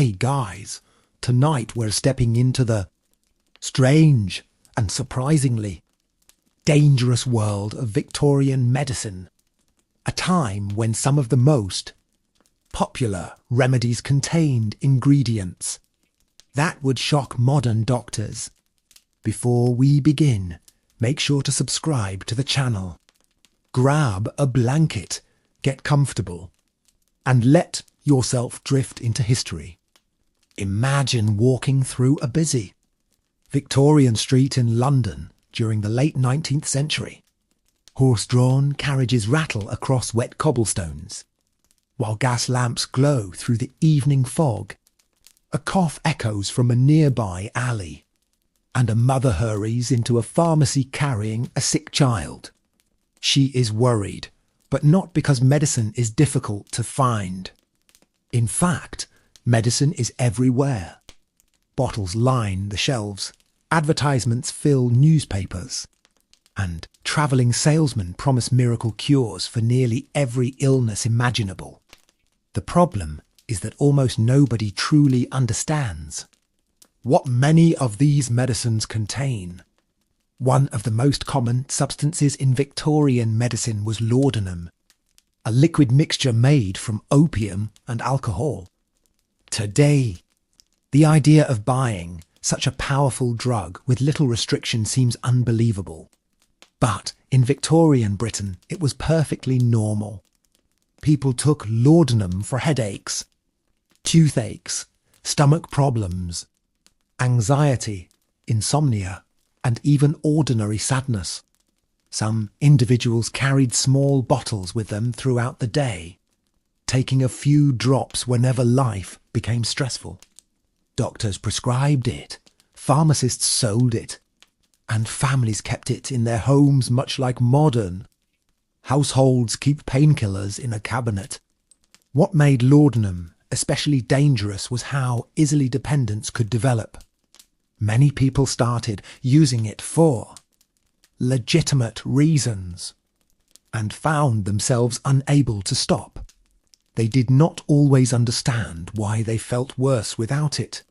Hey guys, tonight we're stepping into the strange and surprisingly dangerous world of Victorian medicine, a time when some of the most popular remedies contained ingredients that would shock modern doctors. Before we begin, make sure to subscribe to the channel. Grab a blanket, get comfortable, and let yourself drift into history. Imagine walking through a busy Victorian street in London during the late 19th century. Horse-drawn carriages rattle across wet cobblestones, while gas lamps glow through the evening fog. A cough echoes from a nearby alley, and a mother hurries into a pharmacy carrying a sick child. She is worried, but not because medicine is difficult to find. In fact, medicine is everywhere. Bottles line the shelves, advertisements fill newspapers, and travelling salesmen promise miracle cures for nearly every illness imaginable. The problem is that almost nobody truly understands what many of these medicines contain. One of the most common substances in Victorian medicine was laudanum, a liquid mixture made from opium and alcohol. Today, the idea of buying such a powerful drug with little restriction seems unbelievable. But in Victorian Britain, it was perfectly normal. People took laudanum for headaches, toothaches, stomach problems, anxiety, insomnia, and even ordinary sadness. Some individuals carried small bottles with them throughout the day, taking a few drops whenever life became stressful. Doctors prescribed it, pharmacists sold it, and families kept it in their homes, much like modern households keep painkillers in a cabinet. What made laudanum especially dangerous was how easily dependence could develop. Many people started using it for legitimate reasons and found themselves unable to stop. They did not always understand why they felt worse without it.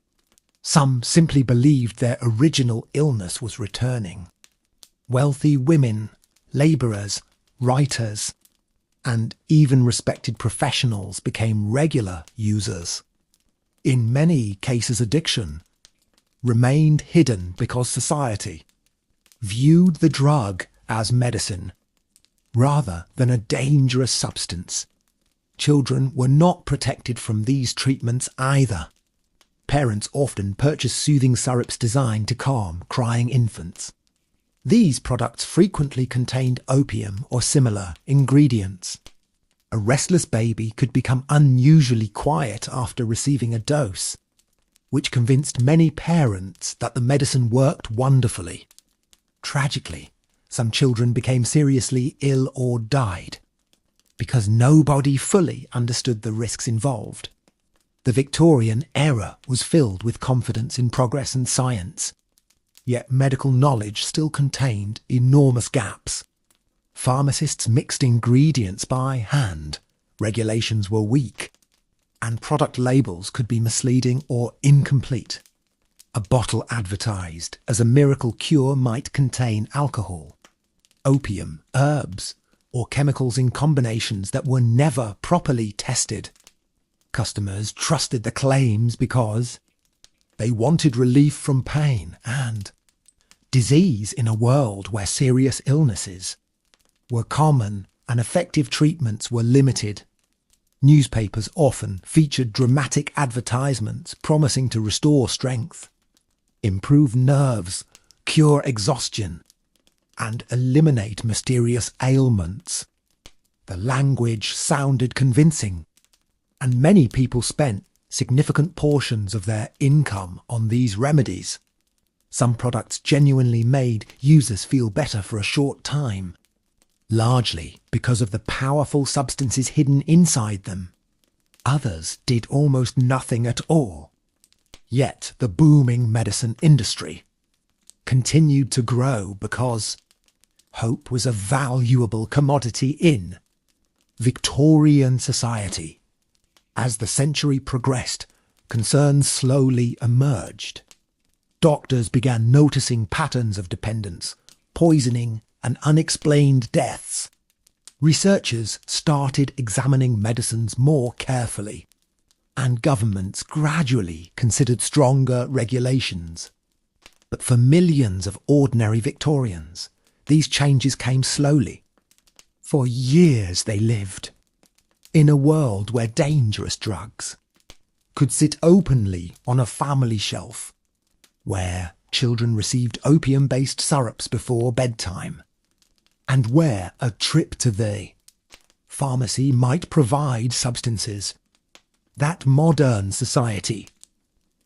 Some simply believed their original illness was returning. Wealthy women, labourers, writers, and even respected professionals became regular users. In many cases, addiction remained hidden because society viewed the drug as medicine rather than a dangerous substance. Children were not protected from these treatments either. Parents often purchased soothing syrups designed to calm crying infants. These products frequently contained opium or similar ingredients. A restless baby could become unusually quiet after receiving a dose, which convinced many parents that the medicine worked wonderfully. Tragically, some children became seriously ill or died because nobody fully understood the risks involved. The Victorian era was filled with confidence in progress and science, yet medical knowledge still contained enormous gaps. Pharmacists mixed ingredients by hand, regulations were weak, and product labels could be misleading or incomplete. A bottle advertised as a miracle cure might contain alcohol, opium, herbs, or chemicals in combinations that were never properly tested. Customers trusted the claims because they wanted relief from pain and disease in a world where serious illnesses were common and effective treatments were limited. Newspapers often featured dramatic advertisements promising to restore strength, improve nerves, cure exhaustion, and eliminate mysterious ailments. The language sounded convincing, and many people spent significant portions of their income on these remedies. Some products genuinely made users feel better for a short time, largely because of the powerful substances hidden inside them. Others did almost nothing at all. Yet the booming medicine industry continued to grow because hope was a valuable commodity in Victorian society. As the century progressed, concerns slowly emerged. Doctors began noticing patterns of dependence, poisoning, and unexplained deaths. Researchers started examining medicines more carefully, and governments gradually considered stronger regulations. But for millions of ordinary Victorians, these changes came slowly. For years they lived in a world where dangerous drugs could sit openly on a family shelf, where children received opium-based syrups before bedtime, and where a trip to the pharmacy might provide substances that modern society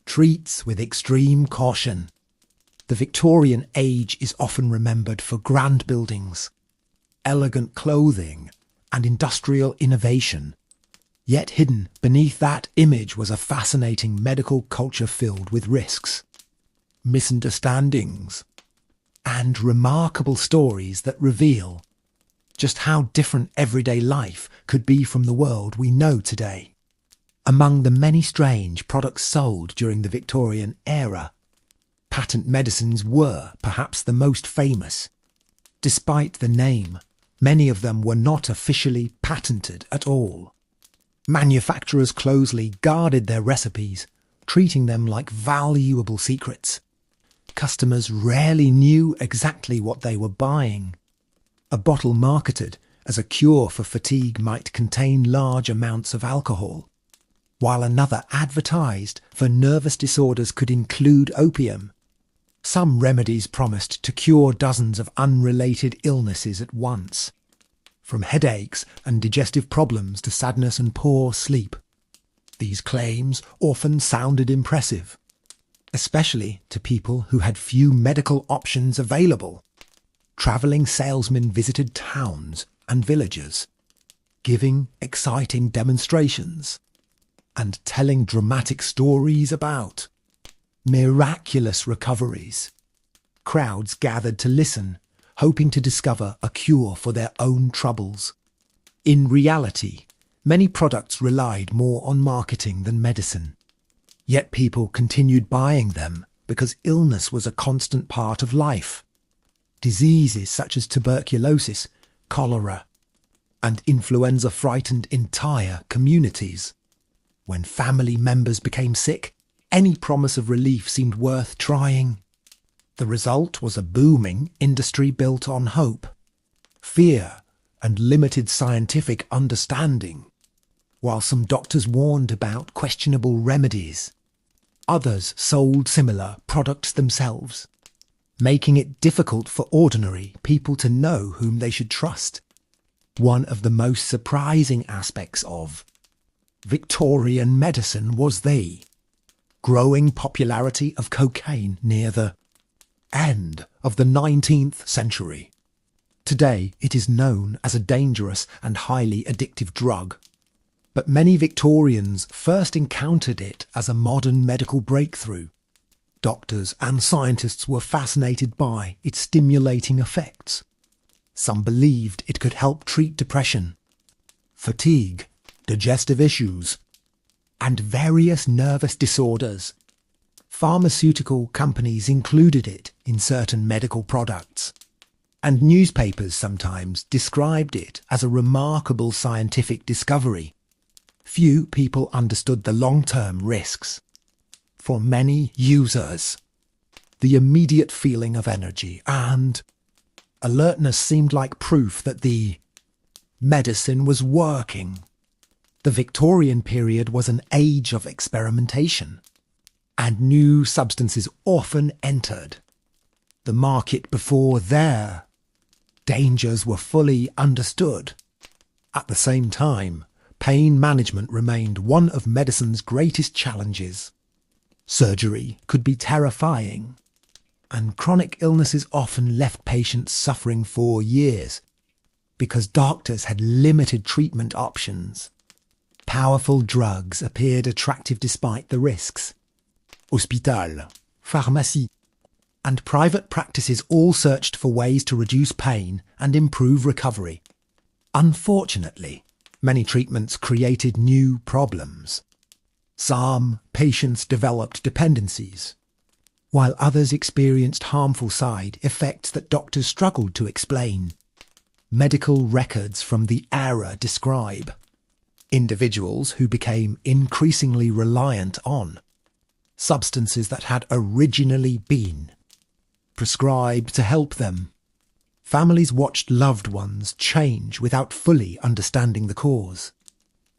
treats with extreme caution. The Victorian age is often remembered for grand buildings, elegant clothing, and industrial innovation. Yet hidden beneath that image was a fascinating medical culture filled with risks, misunderstandings, and remarkable stories that reveal just how different everyday life could be from the world we know today. Among the many strange products sold during the Victorian era, patent medicines were perhaps the most famous. Despite the name, many of them were not officially patented at all. Manufacturers closely guarded their recipes, treating them like valuable secrets. Customers rarely knew exactly what they were buying. A bottle marketed as a cure for fatigue might contain large amounts of alcohol, while another advertised for nervous disorders could include opium. Some remedies promised to cure dozens of unrelated illnesses at once, from headaches and digestive problems to sadness and poor sleep. These claims often sounded impressive, especially to people who had few medical options available. Travelling salesmen visited towns and villages, giving exciting demonstrations and telling dramatic stories about miraculous recoveries. Crowds gathered to listen, hoping to discover a cure for their own troubles. In reality, many products relied more on marketing than medicine. Yet people continued buying them because illness was a constant part of life. Diseases such as tuberculosis, cholera, and influenza frightened entire communities. When family members became sick, any promise of relief seemed worth trying. The result was a booming industry built on hope, fear, and limited scientific understanding. While some doctors warned about questionable remedies, others sold similar products themselves, making it difficult for ordinary people to know whom they should trust. One of the most surprising aspects of Victorian medicine was the growing popularity of cocaine near the end of the 19th century. Today it is known as a dangerous and highly addictive drug, but many Victorians first encountered it as a modern medical breakthrough. Doctors and scientists were fascinated by its stimulating effects. Some believed it could help treat depression, fatigue, digestive issues, and various nervous disorders. Pharmaceutical companies included it in certain medical products, and newspapers sometimes described it as a remarkable scientific discovery. Few people understood the long-term risks. For many users, the immediate feeling of energy and alertness seemed like proof that the medicine was working. The Victorian period was an age of experimentation, and new substances often entered the market before their dangers were fully understood. At the same time, pain management remained one of medicine's greatest challenges. Surgery could be terrifying, and chronic illnesses often left patients suffering for years because doctors had limited treatment options. Powerful drugs appeared attractive despite the risks. Hospital, pharmacies, and private practices all searched for ways to reduce pain and improve recovery. Unfortunately, many treatments created new problems. Some patients developed dependencies, while others experienced harmful side effects that doctors struggled to explain. Medical records from the era describe individuals who became increasingly reliant on substances that had originally been prescribed to help them. Families watched loved ones change without fully understanding the cause.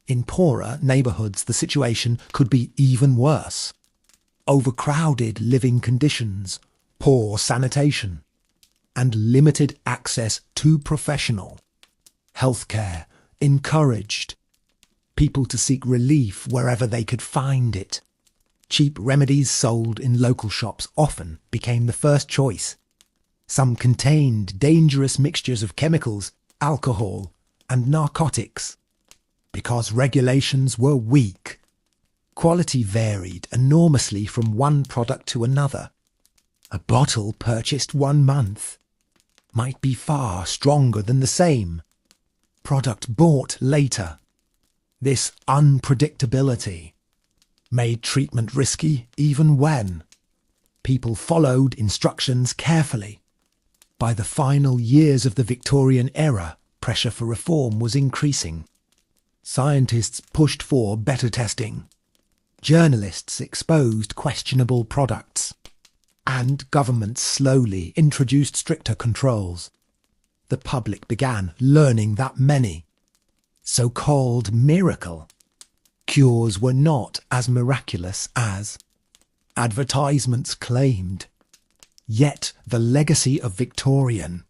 In poorer neighbourhoods, the situation could be even worse. Overcrowded living conditions, poor sanitation, and limited access to professional healthcare encouraged people to seek relief wherever they could find it. Cheap remedies sold in local shops often became the first choice. Some contained dangerous mixtures of chemicals, alcohol, and narcotics. Because regulations were weak, quality varied enormously from one product to another. A bottle purchased 1 month might be far stronger than the same product bought later. This unpredictability made treatment risky even when people followed instructions carefully. By the final years of the Victorian era, pressure for reform was increasing. Scientists pushed for better testing. Journalists exposed questionable products. And governments slowly introduced stricter controls. The public began learning that many so-called miracle cures were not as miraculous as advertisements claimed. Yet the legacy of Victorian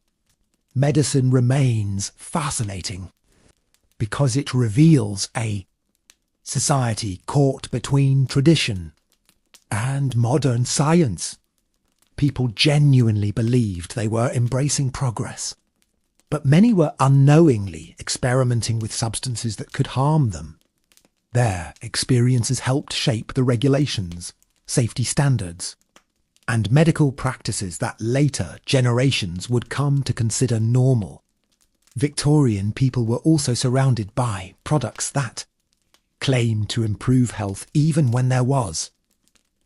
medicine remains fascinating because it reveals a society caught between tradition and modern science. People genuinely believed they were embracing progress, but many were unknowingly experimenting with substances that could harm them. Their experiences helped shape the regulations, safety standards, and medical practices that later generations would come to consider normal. Victorian people were also surrounded by products that claimed to improve health even when there was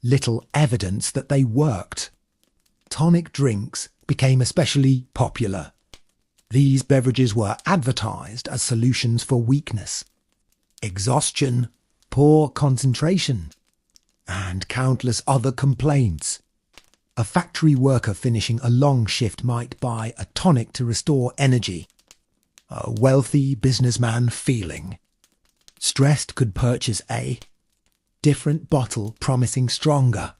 little evidence that they worked. Tonic drinks became especially popular. These beverages were advertised as solutions for weakness, exhaustion, poor concentration, and countless other complaints. A factory worker finishing a long shift might buy a tonic to restore energy. A wealthy businessman feeling stressed could purchase a different bottle promising stronger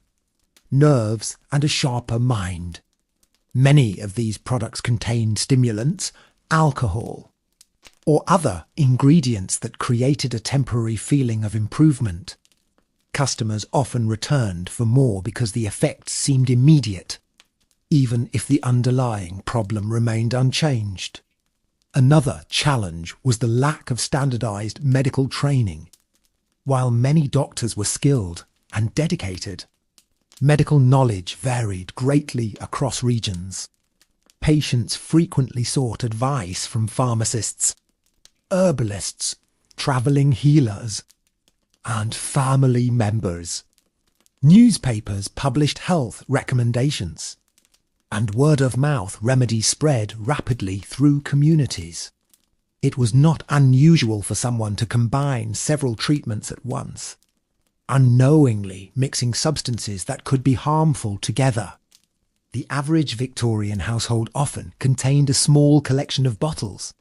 nerves and a sharper mind. Many of these products contained stimulants, alcohol, or other ingredients that created a temporary feeling of improvement. Customers often returned for more because the effects seemed immediate, even if the underlying problem remained unchanged. Another challenge was the lack of standardized medical training. While many doctors were skilled and dedicated, medical knowledge varied greatly across regions. Patients frequently sought advice from pharmacists, herbalists, travelling healers, and family members. Newspapers published health recommendations, and word-of-mouth remedies spread rapidly through communities. It was not unusual for someone to combine several treatments at once, unknowingly mixing substances that could be harmful together. The average Victorian household often contained a small collection of bottles,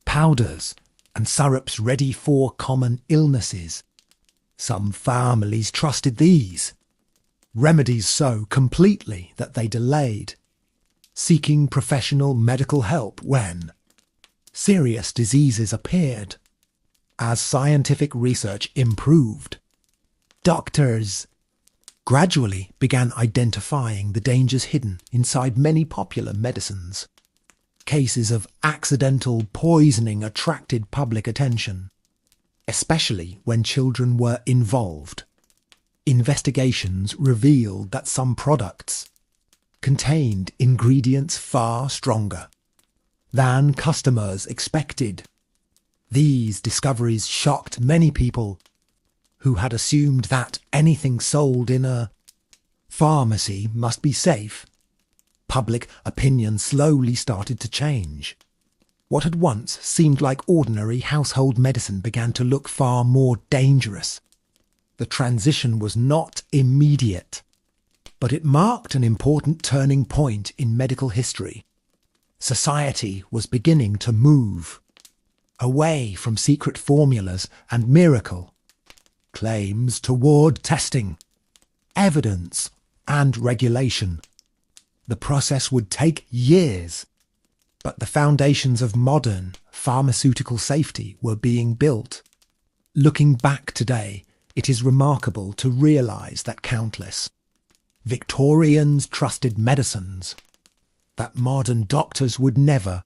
powders, and syrups ready for common illnesses. Some families trusted these remedies so completely that they delayed seeking professional medical help when serious diseases appeared. As scientific research improved, doctors gradually began identifying the dangers hidden inside many popular medicines. Cases of accidental poisoning attracted public attention, especially when children were involved. Investigations revealed that some products contained ingredients far stronger than customers expected. These discoveries shocked many people who had assumed that anything sold in a pharmacy must be safe, public opinion slowly started to change. What had once seemed like ordinary household medicine began to look far more dangerous. The transition was not immediate, but it marked an important turning point in medical history. Society was beginning to move away from secret formulas and miracle claims toward testing, evidence, and regulation. The process would take years, but the foundations of modern pharmaceutical safety were being built. Looking back today, it is remarkable to realise that countless Victorians trusted medicines that modern doctors would never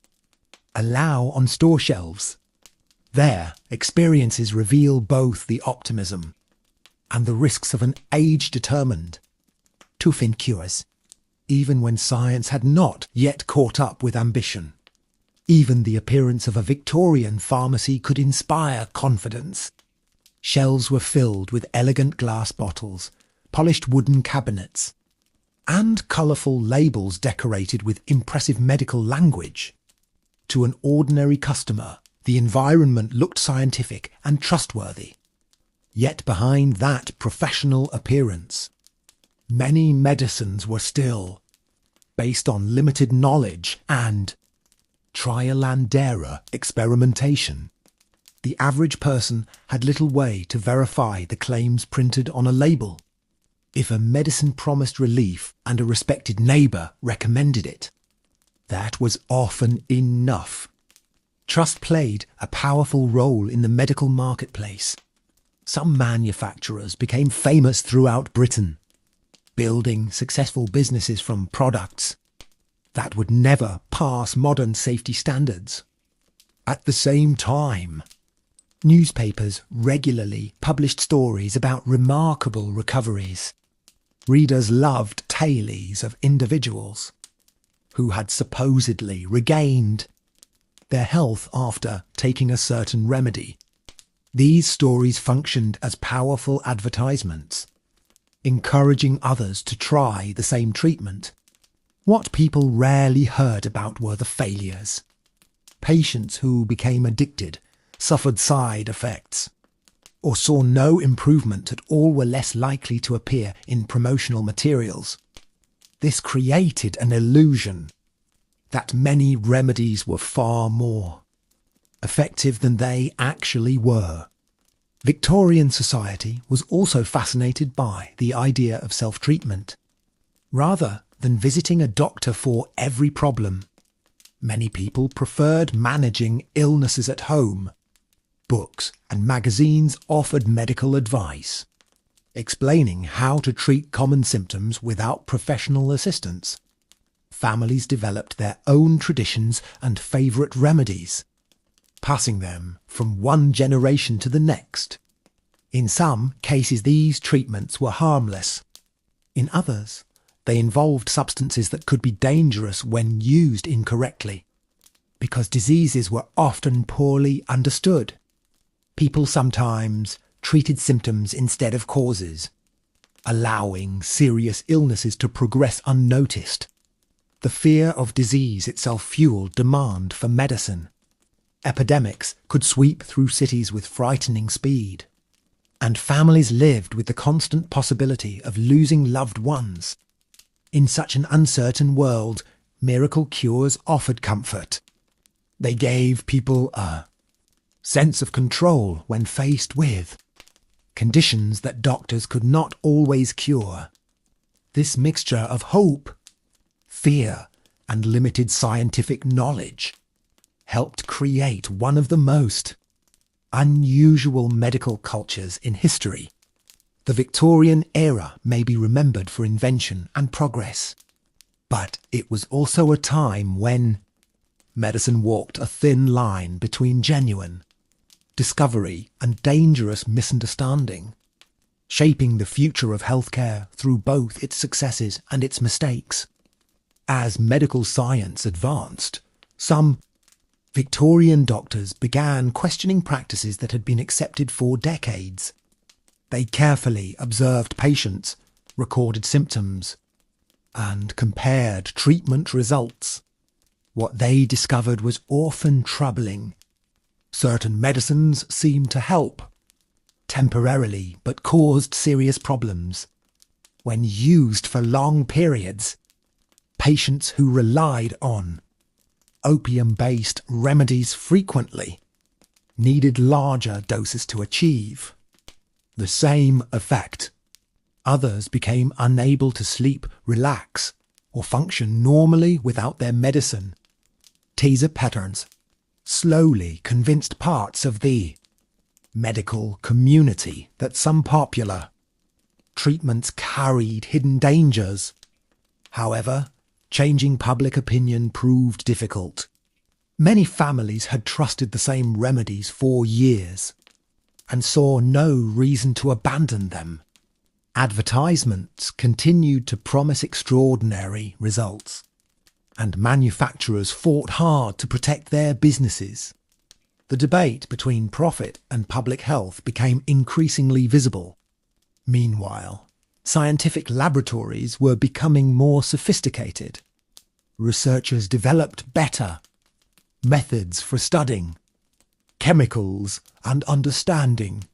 allow on store shelves. Their experiences reveal both the optimism and the risks of an age determined to find cures, even when science had not yet caught up with ambition. Even the appearance of a Victorian pharmacy could inspire confidence. Shelves were filled with elegant glass bottles, polished wooden cabinets, and colourful labels decorated with impressive medical language. To an ordinary customer, the environment looked scientific and trustworthy. Yet behind that professional appearance, many medicines were still based on limited knowledge and trial and error experimentation. The average person had little way to verify the claims printed on a label. If a medicine promised relief and a respected neighbour recommended it, that was often enough. Trust played a powerful role in the medical marketplace. Some manufacturers became famous throughout Britain, building successful businesses from products that would never pass modern safety standards. At the same time, newspapers regularly published stories about remarkable recoveries. Readers loved tales of individuals who had supposedly regained their health after taking a certain remedy. These stories functioned as powerful advertisements, encouraging others to try the same treatment. What people rarely heard about were the failures. Patients who became addicted, suffered side effects, or saw no improvement at all were less likely to appear in promotional materials. This created an illusion that many remedies were far more effective than they actually were. Victorian society was also fascinated by the idea of self-treatment. Rather than visiting a doctor for every problem, many people preferred managing illnesses at home. Books and magazines offered medical advice, explaining how to treat common symptoms without professional assistance. Families developed their own traditions and favourite remedies, passing them from one generation to the next. In some cases, these treatments were harmless. In others, they involved substances that could be dangerous when used incorrectly. Because diseases were often poorly understood, people sometimes treated symptoms instead of causes, allowing serious illnesses to progress unnoticed. The fear of disease itself fueled demand for medicine. Epidemics could sweep through cities with frightening speed, and families lived with the constant possibility of losing loved ones. In such an uncertain world, miracle cures offered comfort. They gave people a sense of control when faced with conditions that doctors could not always cure. This mixture of hope, fear, and limited scientific knowledge helped create one of the most unusual medical cultures in history. The Victorian era may be remembered for invention and progress, but it was also a time when medicine walked a thin line between genuine discovery and dangerous misunderstanding, shaping the future of healthcare through both its successes and its mistakes. As medical science advanced, some Victorian doctors began questioning practices that had been accepted for decades. They carefully observed patients, recorded symptoms, and compared treatment results. What they discovered was often troubling. Certain medicines seemed to help, temporarily, but caused serious problems. When used for long periods, patients who relied on opium-based remedies frequently needed larger doses to achieve the same effect. Others became unable to sleep, relax, or function normally without their medicine. Teaser patterns slowly convinced parts of the medical community that some popular treatments carried hidden dangers. However, changing public opinion proved difficult. Many families had trusted the same remedies for years and saw no reason to abandon them. Advertisements continued to promise extraordinary results, and manufacturers fought hard to protect their businesses. The debate between profit and public health became increasingly visible. Meanwhile, scientific laboratories were becoming more sophisticated. Researchers developed better methods for studying chemicals and understanding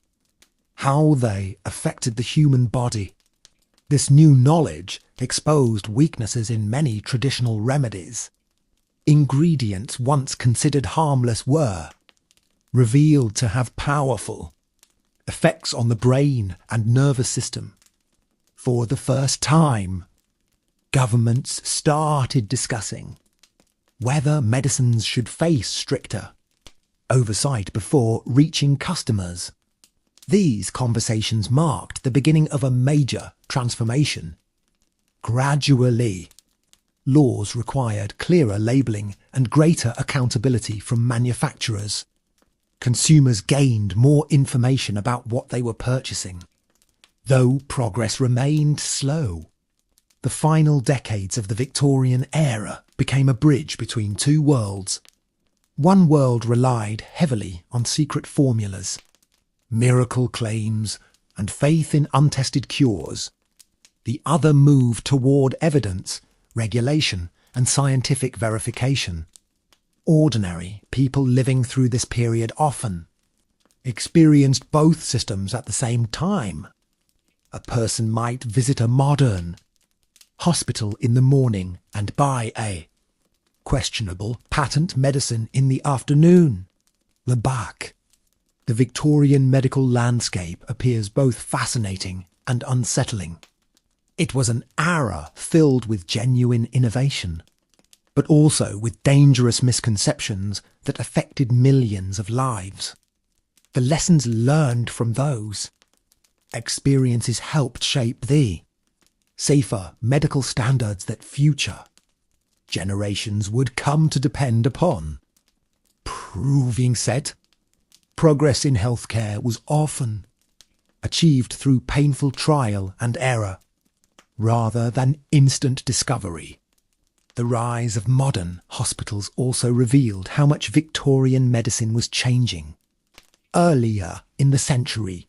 how they affected the human body. This new knowledge exposed weaknesses in many traditional remedies. Ingredients once considered harmless were revealed to have powerful effects on the brain and nervous system. For the first time, governments started discussing whether medicines should face stricter oversight before reaching customers. These conversations marked the beginning of a major transformation. Gradually, laws required clearer labelling and greater accountability from manufacturers. Consumers gained more information about what they were purchasing. Though progress remained slow, the final decades of the Victorian era became a bridge between two worlds. One world relied heavily on secret formulas, miracle claims, and faith in untested cures. The other moved toward evidence, regulation, and scientific verification. Ordinary people living through this period often experienced both systems at the same time. A person might visit a modern hospital in the morning and buy a questionable patent medicine in the afternoon. The Victorian medical landscape appears both fascinating and unsettling. It was an era filled with genuine innovation, but also with dangerous misconceptions that affected millions of lives. The lessons learned from those experiences helped shape the safer medical standards that future generations would come to depend upon. Proving said, progress in healthcare was often achieved through painful trial and error, rather than instant discovery. The rise of modern hospitals also revealed how much Victorian medicine was changing. Earlier in the century,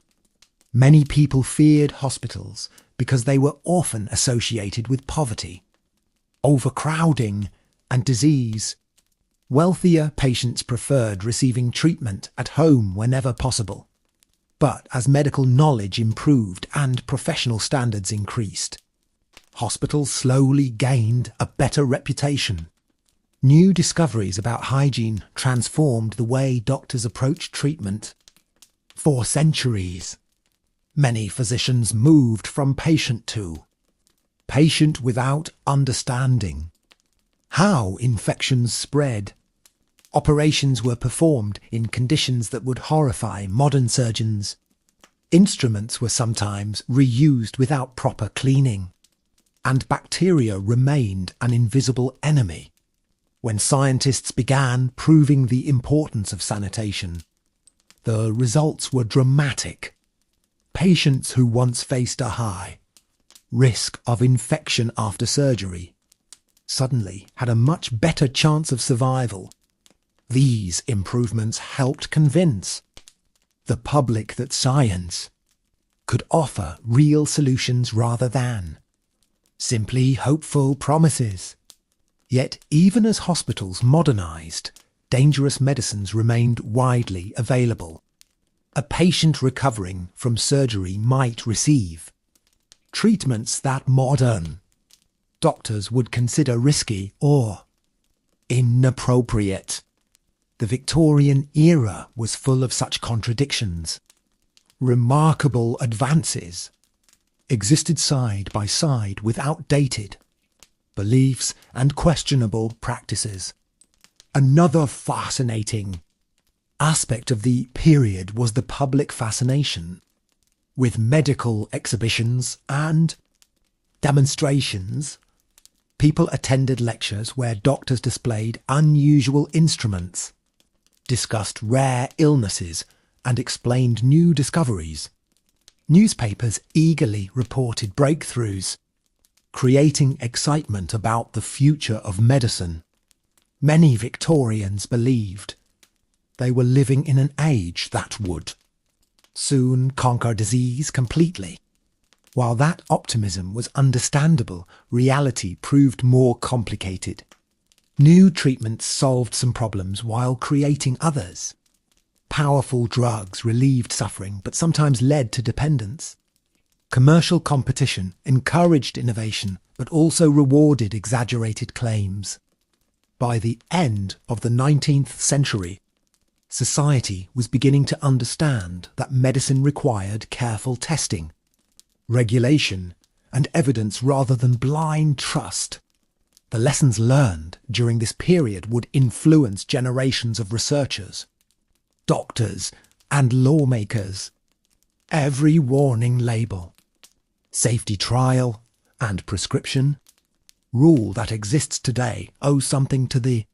many people feared hospitals because they were often associated with poverty, overcrowding, and disease. Wealthier patients preferred receiving treatment at home whenever possible. But as medical knowledge improved and professional standards increased, hospitals slowly gained a better reputation. New discoveries about hygiene transformed the way doctors approached treatment. For centuries, many physicians moved from patient to patient without understanding how infections spread. Operations were performed in conditions that would horrify modern surgeons. Instruments were sometimes reused without proper cleaning, and bacteria remained an invisible enemy. When scientists began proving the importance of sanitation, the results were dramatic. Patients who once faced a high risk of infection after surgery suddenly had a much better chance of survival. These improvements helped convince the public that science could offer real solutions rather than simply hopeful promises. Yet even as hospitals modernised, dangerous medicines remained widely available. A patient recovering from surgery might receive treatments that modern doctors would consider risky or inappropriate. The Victorian era was full of such contradictions. Remarkable advances existed side by side with outdated beliefs and questionable practices. Another fascinating aspect of the period was the public fascination with medical exhibitions and demonstrations. People attended lectures where doctors displayed unusual instruments, discussed rare illnesses, and explained new discoveries. Newspapers eagerly reported breakthroughs, creating excitement about the future of medicine. Many Victorians believed they were living in an age that would soon conquer disease completely. While that optimism was understandable, reality proved more complicated. New treatments solved some problems while creating others. Powerful drugs relieved suffering but sometimes led to dependence. Commercial competition encouraged innovation but also rewarded exaggerated claims. By the end of the 19th century, society was beginning to understand that medicine required careful testing, regulation, and evidence rather than blind trust. The lessons learned during this period would influence generations of researchers, doctors, and lawmakers. Every warning label, safety trial, and prescription rule that exists today owes something to the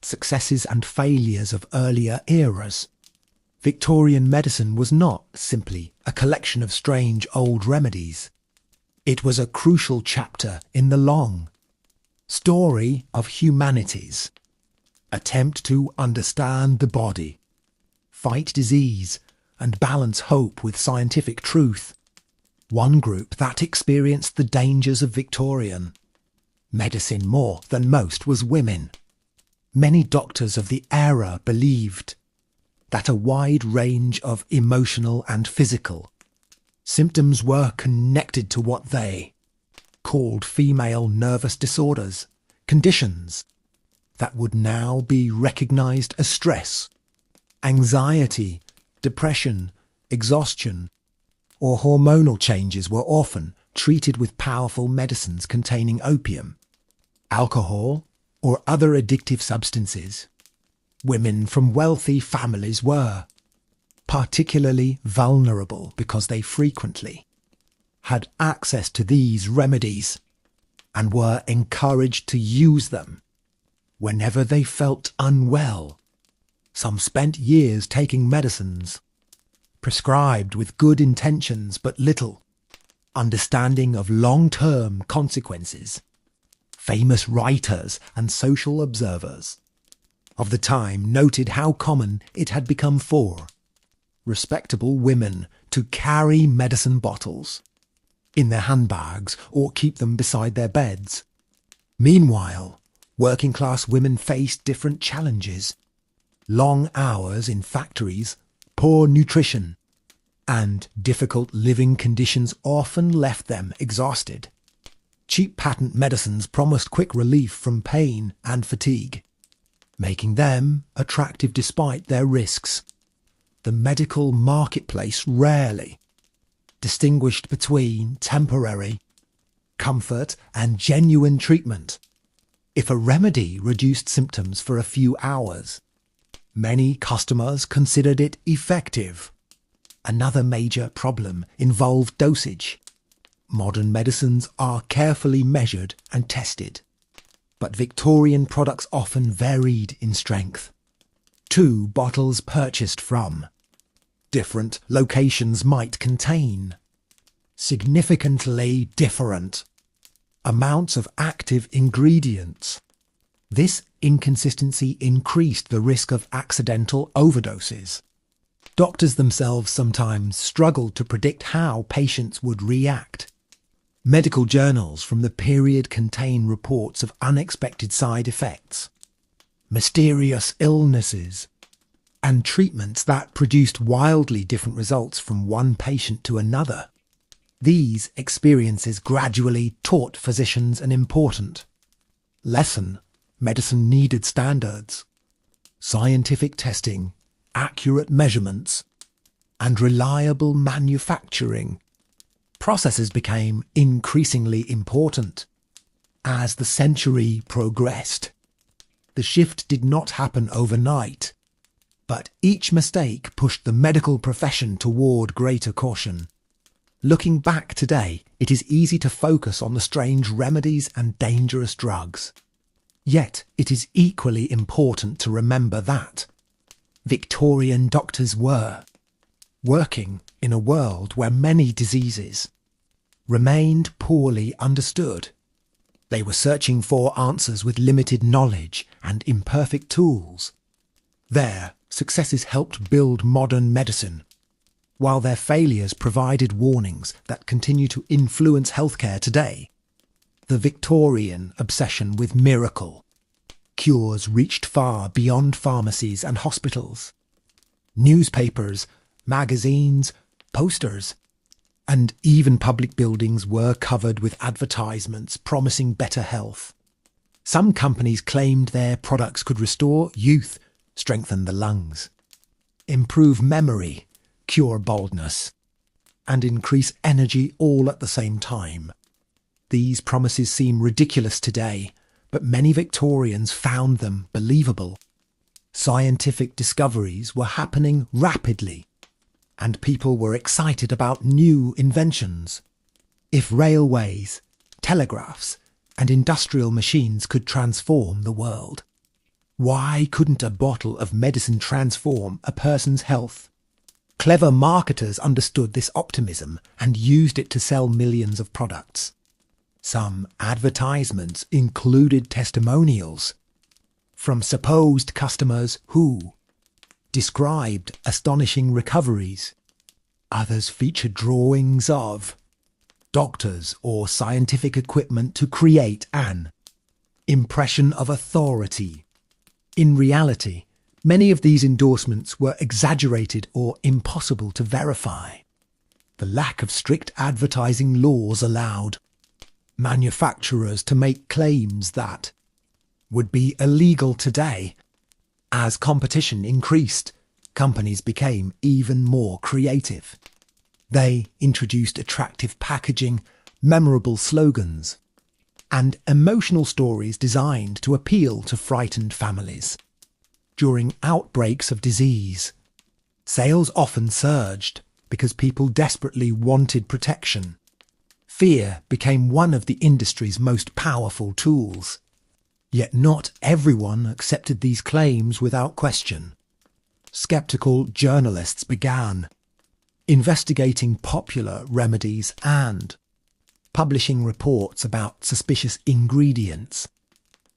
successes and failures of earlier eras. Victorian medicine was not simply a collection of strange old remedies. It was a crucial chapter in the long story of humanity's attempt to understand the body, fight disease, and balance hope with scientific truth. One group that experienced the dangers of Victorian medicine more than most was women. Many doctors of the era believed that a wide range of emotional and physical symptoms were connected to what they called female nervous disorders, conditions that would now be recognized as stress, anxiety, depression, exhaustion, or hormonal changes were often treated with powerful medicines containing opium, alcohol, or other addictive substances. Women from wealthy families were particularly vulnerable because they frequently had access to these remedies and were encouraged to use them whenever they felt unwell. Some spent years taking medicines prescribed with good intentions but little understanding of long-term consequences. Famous writers and social observers of the time noted how common it had become for respectable women to carry medicine bottles in their handbags or keep them beside their beds. Meanwhile, working-class women faced different challenges. Long hours in factories, poor nutrition, and difficult living conditions often left them exhausted. Cheap patent medicines promised quick relief from pain and fatigue, making them attractive despite their risks. The medical marketplace rarely distinguished between temporary comfort and genuine treatment. If a remedy reduced symptoms for a few hours, many customers considered it effective. Another major problem involved dosage. Modern medicines are carefully measured and tested, but Victorian products often varied in strength. 2 bottles purchased from different locations might contain significantly different amounts of active ingredients. This inconsistency increased the risk of accidental overdoses. Doctors themselves sometimes struggled to predict how patients would react. Medical journals from the period contain reports of unexpected side effects, mysterious illnesses, and treatments that produced wildly different results from one patient to another. These experiences gradually taught physicians an important lesson. Medicine needed standards, scientific testing, accurate measurements, and reliable manufacturing. Processes became increasingly important as the century progressed. The shift did not happen overnight, but each mistake pushed the medical profession toward greater caution. Looking back today, it is easy to focus on the strange remedies and dangerous drugs. Yet it is equally important to remember that Victorian doctors were working in a world where many diseases remained poorly understood. They were searching for answers with limited knowledge and imperfect tools. Their successes helped build modern medicine, while their failures provided warnings that continue to influence healthcare today. The Victorian obsession with miracle cures reached far beyond pharmacies and hospitals. Newspapers, magazines, posters, and even public buildings were covered with advertisements promising better health. Some companies claimed their products could restore youth, strengthen the lungs, improve memory, cure baldness, and increase energy all at the same time. These promises seem ridiculous today, but many Victorians found them believable. Scientific discoveries were happening rapidly, and people were excited about new inventions. If railways, telegraphs, and industrial machines could transform the world, why couldn't a bottle of medicine transform a person's health? Clever marketers understood this optimism and used it to sell millions of products. Some advertisements included testimonials from supposed customers who described astonishing recoveries. Others featured drawings of doctors or scientific equipment to create an impression of authority. In reality, many of these endorsements were exaggerated or impossible to verify. The lack of strict advertising laws allowed manufacturers to make claims that would be illegal today. As competition increased, companies became even more creative. They introduced attractive packaging, memorable slogans, and emotional stories designed to appeal to frightened families. During outbreaks of disease, sales often surged because people desperately wanted protection. Fear became one of the industry's most powerful tools. Yet not everyone accepted these claims without question. Skeptical journalists began investigating popular remedies and publishing reports about suspicious ingredients.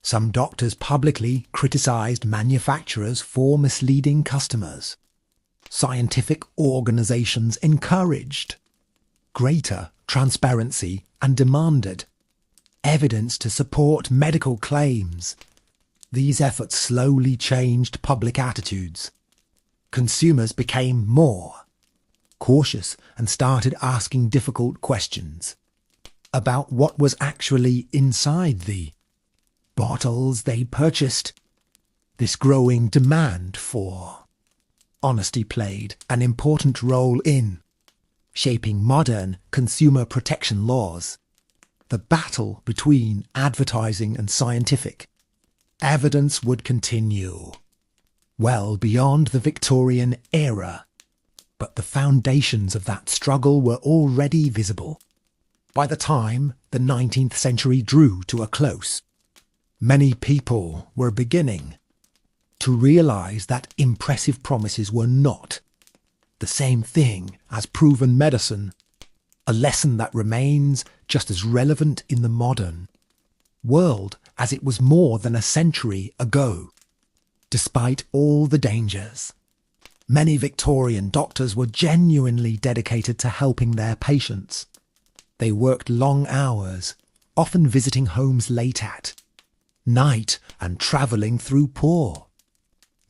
Some doctors publicly criticized manufacturers for misleading customers. Scientific organizations encouraged greater transparency and demanded evidence to support medical claims. These efforts slowly changed public attitudes. Consumers became more cautious and started asking difficult questions about what was actually inside the bottles they purchased. This growing demand for honesty played an important role in shaping modern consumer protection laws. The battle between advertising and scientific evidence would continue well beyond the Victorian era, but the foundations of that struggle were already visible. By the time the 19th century drew to a close, many people were beginning to realize that impressive promises were not the same thing as proven medicine, a lesson that remains just as relevant in the modern world as it was more than a century ago. Despite all the dangers, Many Victorian doctors were genuinely dedicated to helping their patients. They worked long hours, often visiting homes late at night and travelling through poor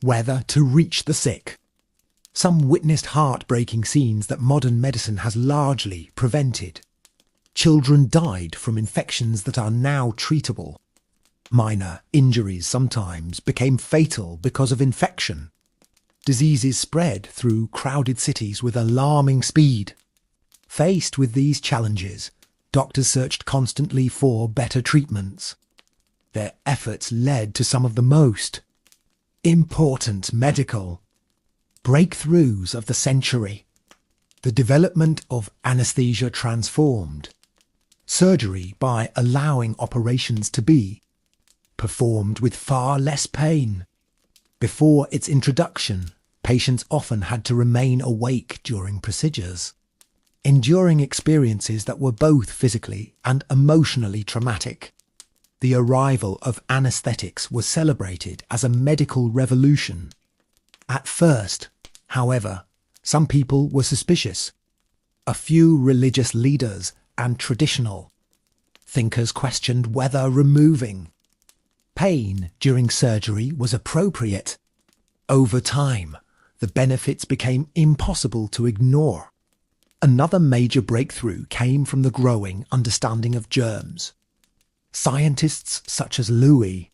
weather to reach the sick. Some witnessed heartbreaking scenes that modern medicine has largely prevented. Children died from infections that are now treatable. Minor injuries sometimes became fatal because of infection. Diseases spread through crowded cities with alarming speed. Faced with these challenges, doctors searched constantly for better treatments. Their efforts led to some of the most important medical breakthroughs of the century. The development of anesthesia transformed surgery by allowing operations to be performed with far less pain. Before its introduction, patients often had to remain awake during procedures, enduring experiences that were both physically and emotionally traumatic. The arrival of anaesthetics was celebrated as a medical revolution. At first, however, some people were suspicious. A few religious leaders and traditional thinkers questioned whether removing pain during surgery was appropriate. Over time, the benefits became impossible to ignore. Another major breakthrough came from the growing understanding of germs. Scientists such as Louis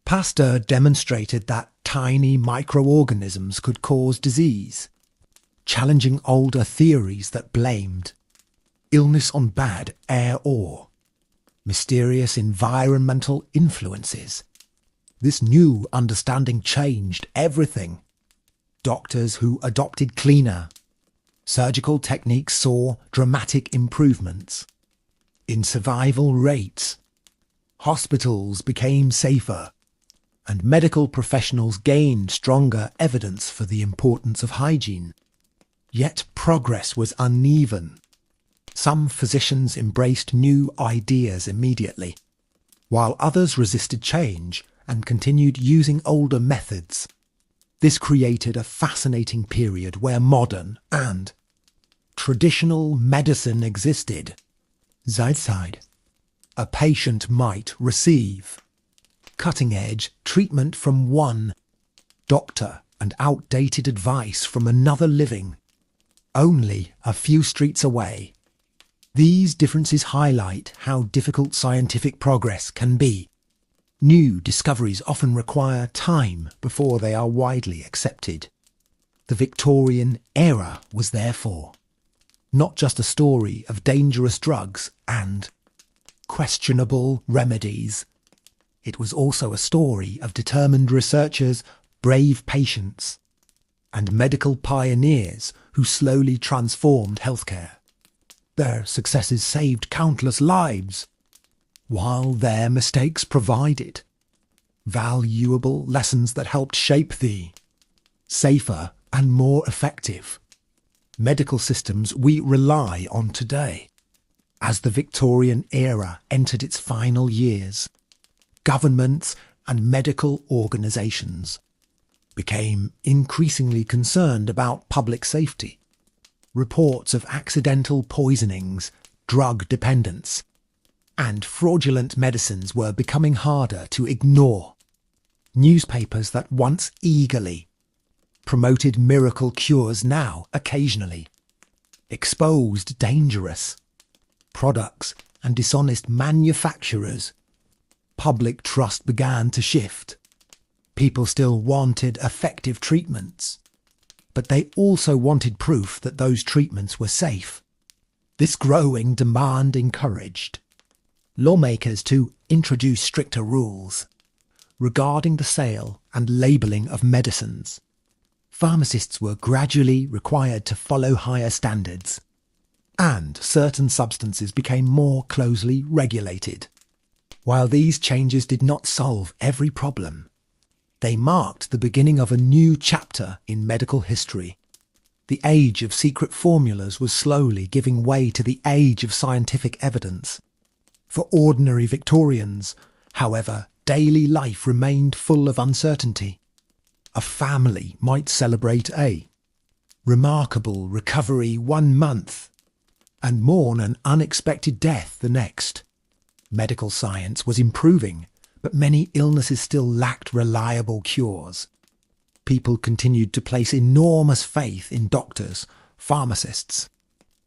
Pasteur demonstrated that tiny microorganisms could cause disease, challenging older theories that blamed illness on bad air or mysterious environmental influences. This new understanding changed everything. Doctors who adopted cleaner surgical techniques saw dramatic improvements in survival rates. Hospitals became safer, and medical professionals gained stronger evidence for the importance of hygiene. Yet progress was uneven. Some physicians embraced new ideas immediately, while others resisted change and continued using older methods. This created a fascinating period where modern and traditional medicine existed side by side. A patient might receive cutting-edge treatment from one doctor and outdated advice from another living only a few streets away. These differences highlight how difficult scientific progress can be. New discoveries often require time before they are widely accepted. The Victorian era was therefore not just a story of dangerous drugs and questionable remedies. It was also a story of determined researchers, brave patients, and medical pioneers who slowly transformed healthcare. Their successes saved countless lives, while their mistakes provided valuable lessons that helped shape the safer and more effective medical systems we rely on today. As the Victorian era entered its final years, governments and medical organisations became increasingly concerned about public safety. Reports of accidental poisonings, drug dependence, and fraudulent medicines were becoming harder to ignore. Newspapers that once eagerly promoted miracle cures now occasionally exposed dangerous products and dishonest manufacturers. Public trust began to shift. People still wanted effective treatments, but they also wanted proof that those treatments were safe. This growing demand encouraged lawmakers to introduce stricter rules regarding the sale and labelling of medicines. Pharmacists were gradually required to follow higher standards, and certain substances became more closely regulated. While these changes did not solve every problem, they marked the beginning of a new chapter in medical history. The age of secret formulas was slowly giving way to the age of scientific evidence. For ordinary Victorians, however, daily life remained full of uncertainty. A family might celebrate a remarkable recovery 1 month, and mourn an unexpected death the next. Medical science was improving, but many illnesses still lacked reliable cures. People continued to place enormous faith in doctors, pharmacists,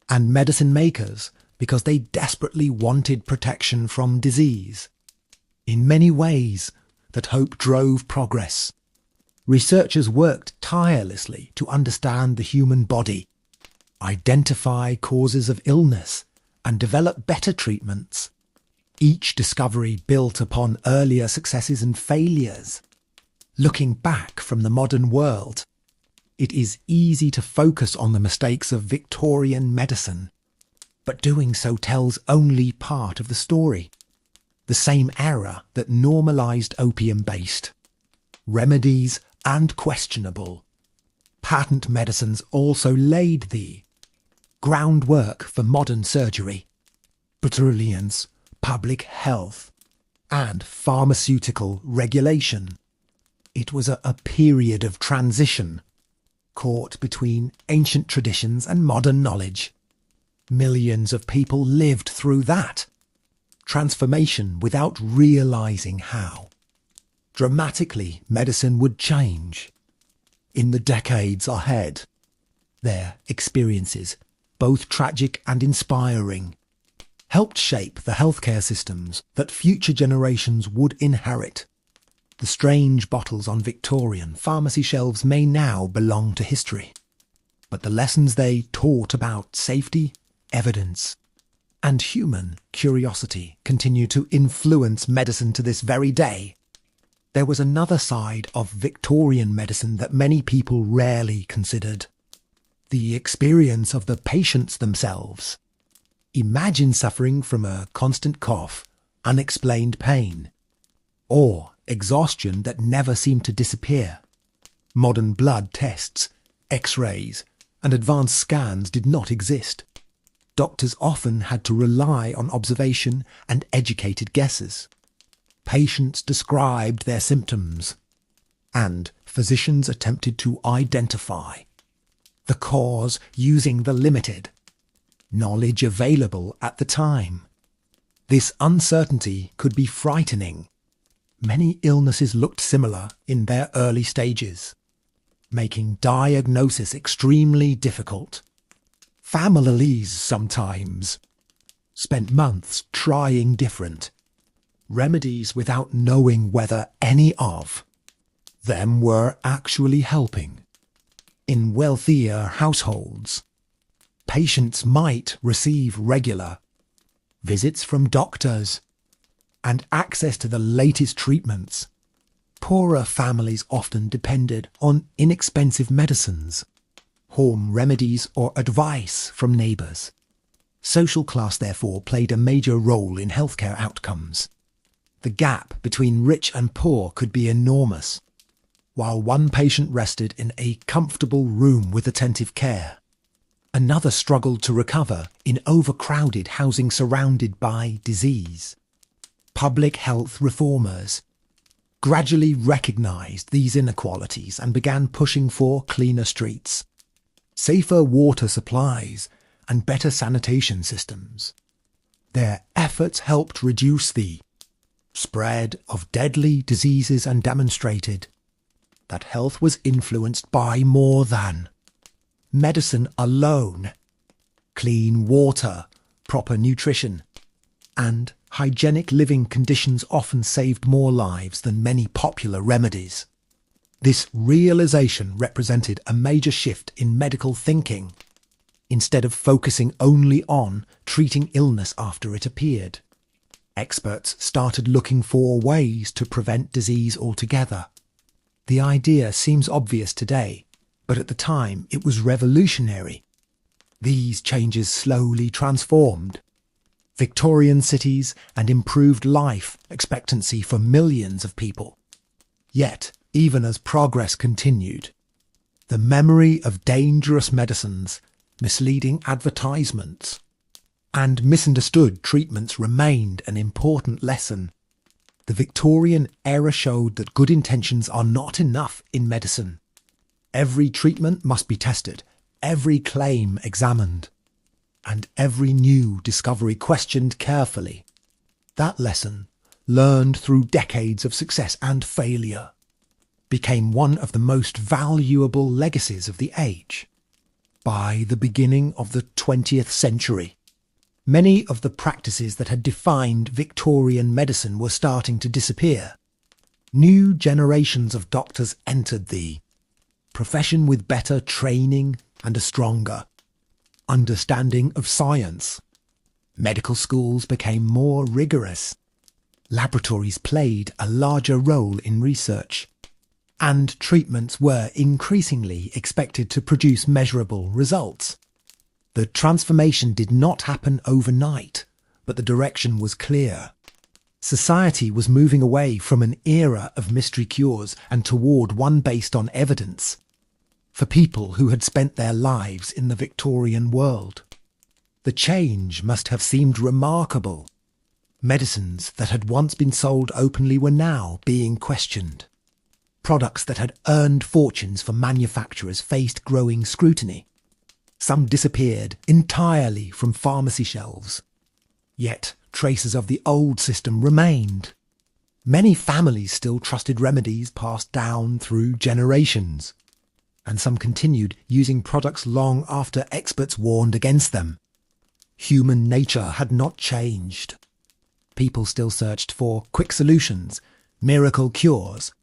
and medicine makers because they desperately wanted protection from disease. In many ways, that hope drove progress. Researchers worked tirelessly to understand the human body, identify causes of illness, and develop better treatments. Each discovery built upon earlier successes and failures. Looking back from the modern world, it is easy to focus on the mistakes of Victorian medicine, but doing so tells only part of the story. The same era that normalised opium-based, remedies and questionable, patent medicines also laid the groundwork for modern surgery, brilliance, public health, and pharmaceutical regulation. It was a period of transition, caught between ancient traditions and modern knowledge. Millions of people lived through that transformation without realising how dramatically medicine would change. In the decades ahead, their experiences, both tragic and inspiring, helped shape the healthcare systems that future generations would inherit. The strange bottles on Victorian pharmacy shelves may now belong to history, but the lessons they taught about safety, evidence, and human curiosity continue to influence medicine to this very day. There was another side of Victorian medicine that many people rarely considered: the experience of the patients themselves. Imagine suffering from a constant cough, unexplained pain, or exhaustion that never seemed to disappear. Modern blood tests, X-rays, and advanced scans did not exist. Doctors often had to rely on observation and educated guesses. Patients described their symptoms, and physicians attempted to identify the cause using the limited knowledge available at the time. This uncertainty could be frightening. Many illnesses looked similar in their early stages, making diagnosis extremely difficult. Families sometimes spent months trying different remedies without knowing whether any of them were actually helping. In wealthier households, patients might receive regular visits from doctors and access to the latest treatments. Poorer families often depended on inexpensive medicines, home remedies, or advice from neighbours. Social class, therefore, played a major role in healthcare outcomes. The gap between rich and poor could be enormous. While one patient rested in a comfortable room with attentive care, another struggled to recover in overcrowded housing surrounded by disease. Public health reformers gradually recognised these inequalities and began pushing for cleaner streets, safer water supplies, and better sanitation systems. Their efforts helped reduce the spread of deadly diseases and demonstrated that health was influenced by more than medicine alone. Clean water, proper nutrition, and hygienic living conditions often saved more lives than many popular remedies. This realization represented a major shift in medical thinking. Instead of focusing only on treating illness after it appeared, experts started looking for ways to prevent disease altogether. The idea seems obvious today, but at the time it was revolutionary. These changes slowly transformed Victorian cities and improved life expectancy for millions of people. Yet, even as progress continued, the memory of dangerous medicines, misleading advertisements, and misunderstood treatments remained an important lesson. The Victorian era showed that good intentions are not enough in medicine. Every treatment must be tested, every claim examined, and every new discovery questioned carefully. That lesson, learned through decades of success and failure, became one of the most valuable legacies of the age. By the beginning of the 20th century, many of the practices that had defined Victorian medicine were starting to disappear. New generations of doctors entered the profession with better training and a stronger understanding of science. Medical schools became more rigorous. Laboratories played a larger role in research, and treatments were increasingly expected to produce measurable results. The transformation did not happen overnight, but the direction was clear. Society was moving away from an era of mystery cures and toward one based on evidence. For people who had spent their lives in the Victorian world, the change must have seemed remarkable. Medicines that had once been sold openly were now being questioned. Products that had earned fortunes for manufacturers faced growing scrutiny. Some disappeared entirely from pharmacy shelves. Yet traces of the old system remained. Many families still trusted remedies passed down through generations, and some continued using products long after experts warned against them. Human nature had not changed. People still searched for quick solutions, miracle cures,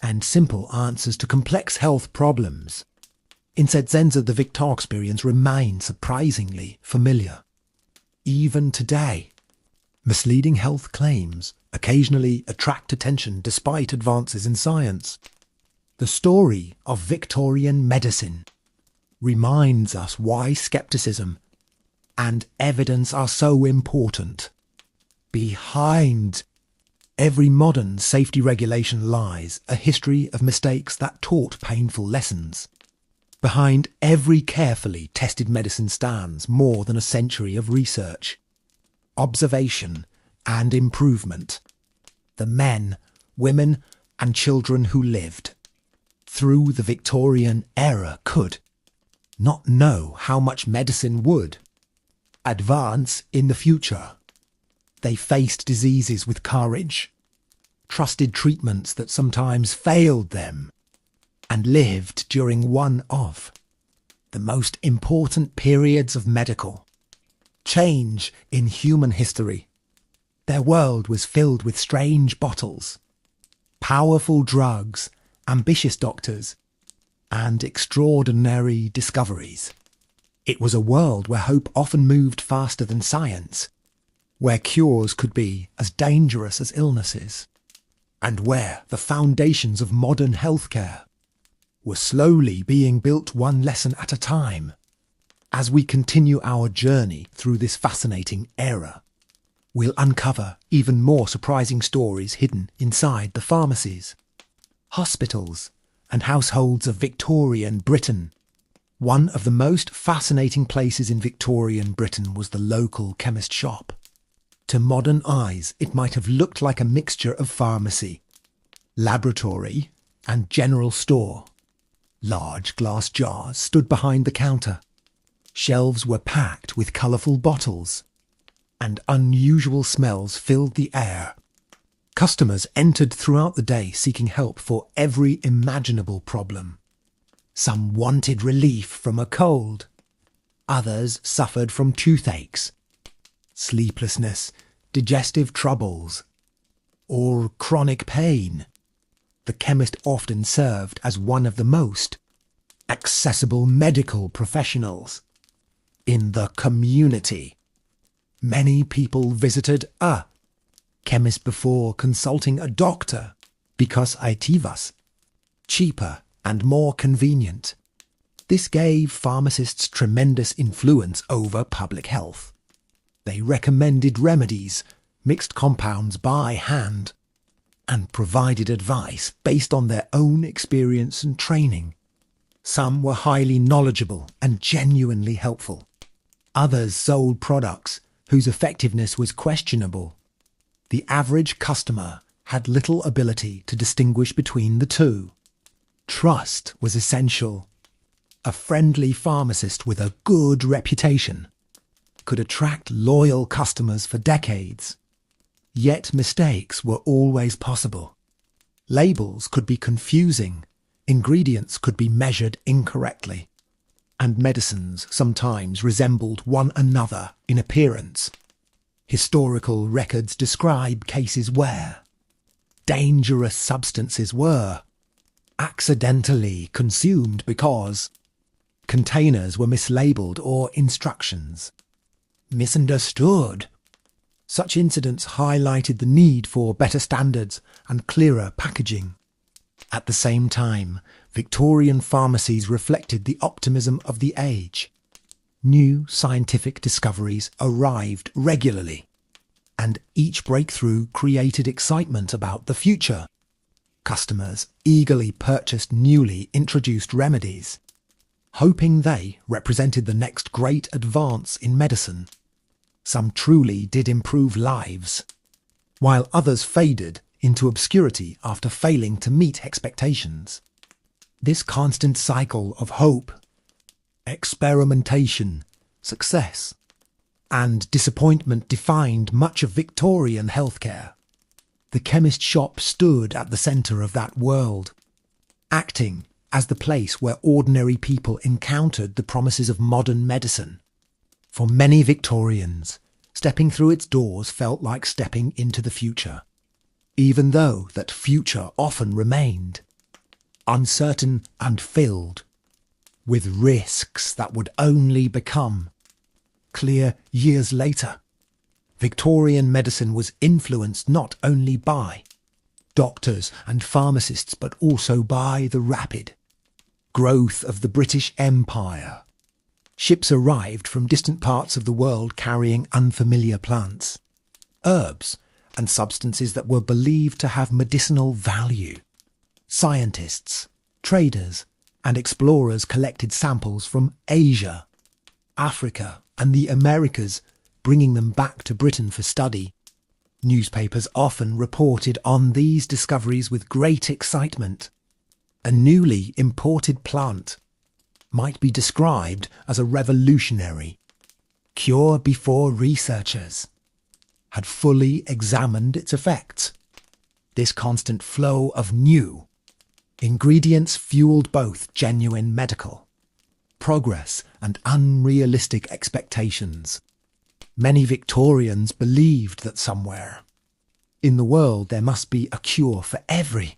and simple answers to complex health problems. Insetzenza, the Victor experience, remained surprisingly familiar. Even today, misleading health claims occasionally attract attention despite advances in science. The story of Victorian medicine reminds us why skepticism and evidence are so important. Behind every modern safety regulation lies a history of mistakes that taught painful lessons. Behind every carefully tested medicine stands more than a century of research, observation, and improvement. The men, women, and children who lived through the Victorian era could not know how much medicine would advance in the future. They faced diseases with courage, trusted treatments that sometimes failed them, and lived during one of the most important periods of medical change in human history. Their world was filled with strange bottles, powerful drugs, ambitious doctors, and extraordinary discoveries. It was a world where hope often moved faster than science, where cures could be as dangerous as illnesses, and where the foundations of modern healthcare were slowly being built one lesson at a time. As we continue our journey through this fascinating era, we'll uncover even more surprising stories hidden inside the pharmacies, hospitals, and households of Victorian Britain. One of the most fascinating places in Victorian Britain was the local chemist shop. To modern eyes, it might have looked like a mixture of pharmacy, laboratory, and general store. Large glass jars stood behind the counter. Shelves were packed with colourful bottles, and unusual smells filled the air. Customers entered throughout the day seeking help for every imaginable problem. Some wanted relief from a cold. Others suffered from toothaches, sleeplessness, digestive troubles, or chronic pain. The chemist often served as one of the most accessible medical professionals in the community. Many people visited a chemist before consulting a doctor because it was cheaper and more convenient. This gave pharmacists tremendous influence over public health. They recommended remedies, mixed compounds by hand, and provided advice based on their own experience and training. Some were highly knowledgeable and genuinely helpful. Others sold products whose effectiveness was questionable. The average customer had little ability to distinguish between the two. Trust was essential. A friendly pharmacist with a good reputation could attract loyal customers for decades. Yet mistakes were always possible. Labels could be confusing, ingredients could be measured incorrectly, and medicines sometimes resembled one another in appearance. Historical records describe cases where dangerous substances were accidentally consumed because containers were mislabeled or instructions misunderstood. Such incidents highlighted the need for better standards and clearer packaging. At the same time, Victorian pharmacies reflected the optimism of the age. New scientific discoveries arrived regularly, and each breakthrough created excitement about the future. Customers eagerly purchased newly introduced remedies, hoping they represented the next great advance in medicine. Some truly did improve lives, while others faded into obscurity after failing to meet expectations. This constant cycle of hope, experimentation, success, and disappointment defined much of Victorian healthcare. The chemist shop stood at the centre of that world, acting as the place where ordinary people encountered the promises of modern medicine. For many Victorians, stepping through its doors felt like stepping into the future, even though that future often remained uncertain and filled with risks that would only become clear years later. Victorian medicine was influenced not only by doctors and pharmacists but also by the rapid growth of the British Empire. Ships arrived from distant parts of the world carrying unfamiliar plants, herbs, and substances that were believed to have medicinal value. Scientists, traders, and explorers collected samples from Asia, Africa, and the Americas, bringing them back to Britain for study. Newspapers often reported on these discoveries with great excitement. A newly imported plant might be described as a revolutionary cure before researchers had fully examined its effects. This constant flow of new ingredients fueled both genuine medical progress and unrealistic expectations. Many Victorians believed that somewhere in the world there must be a cure for every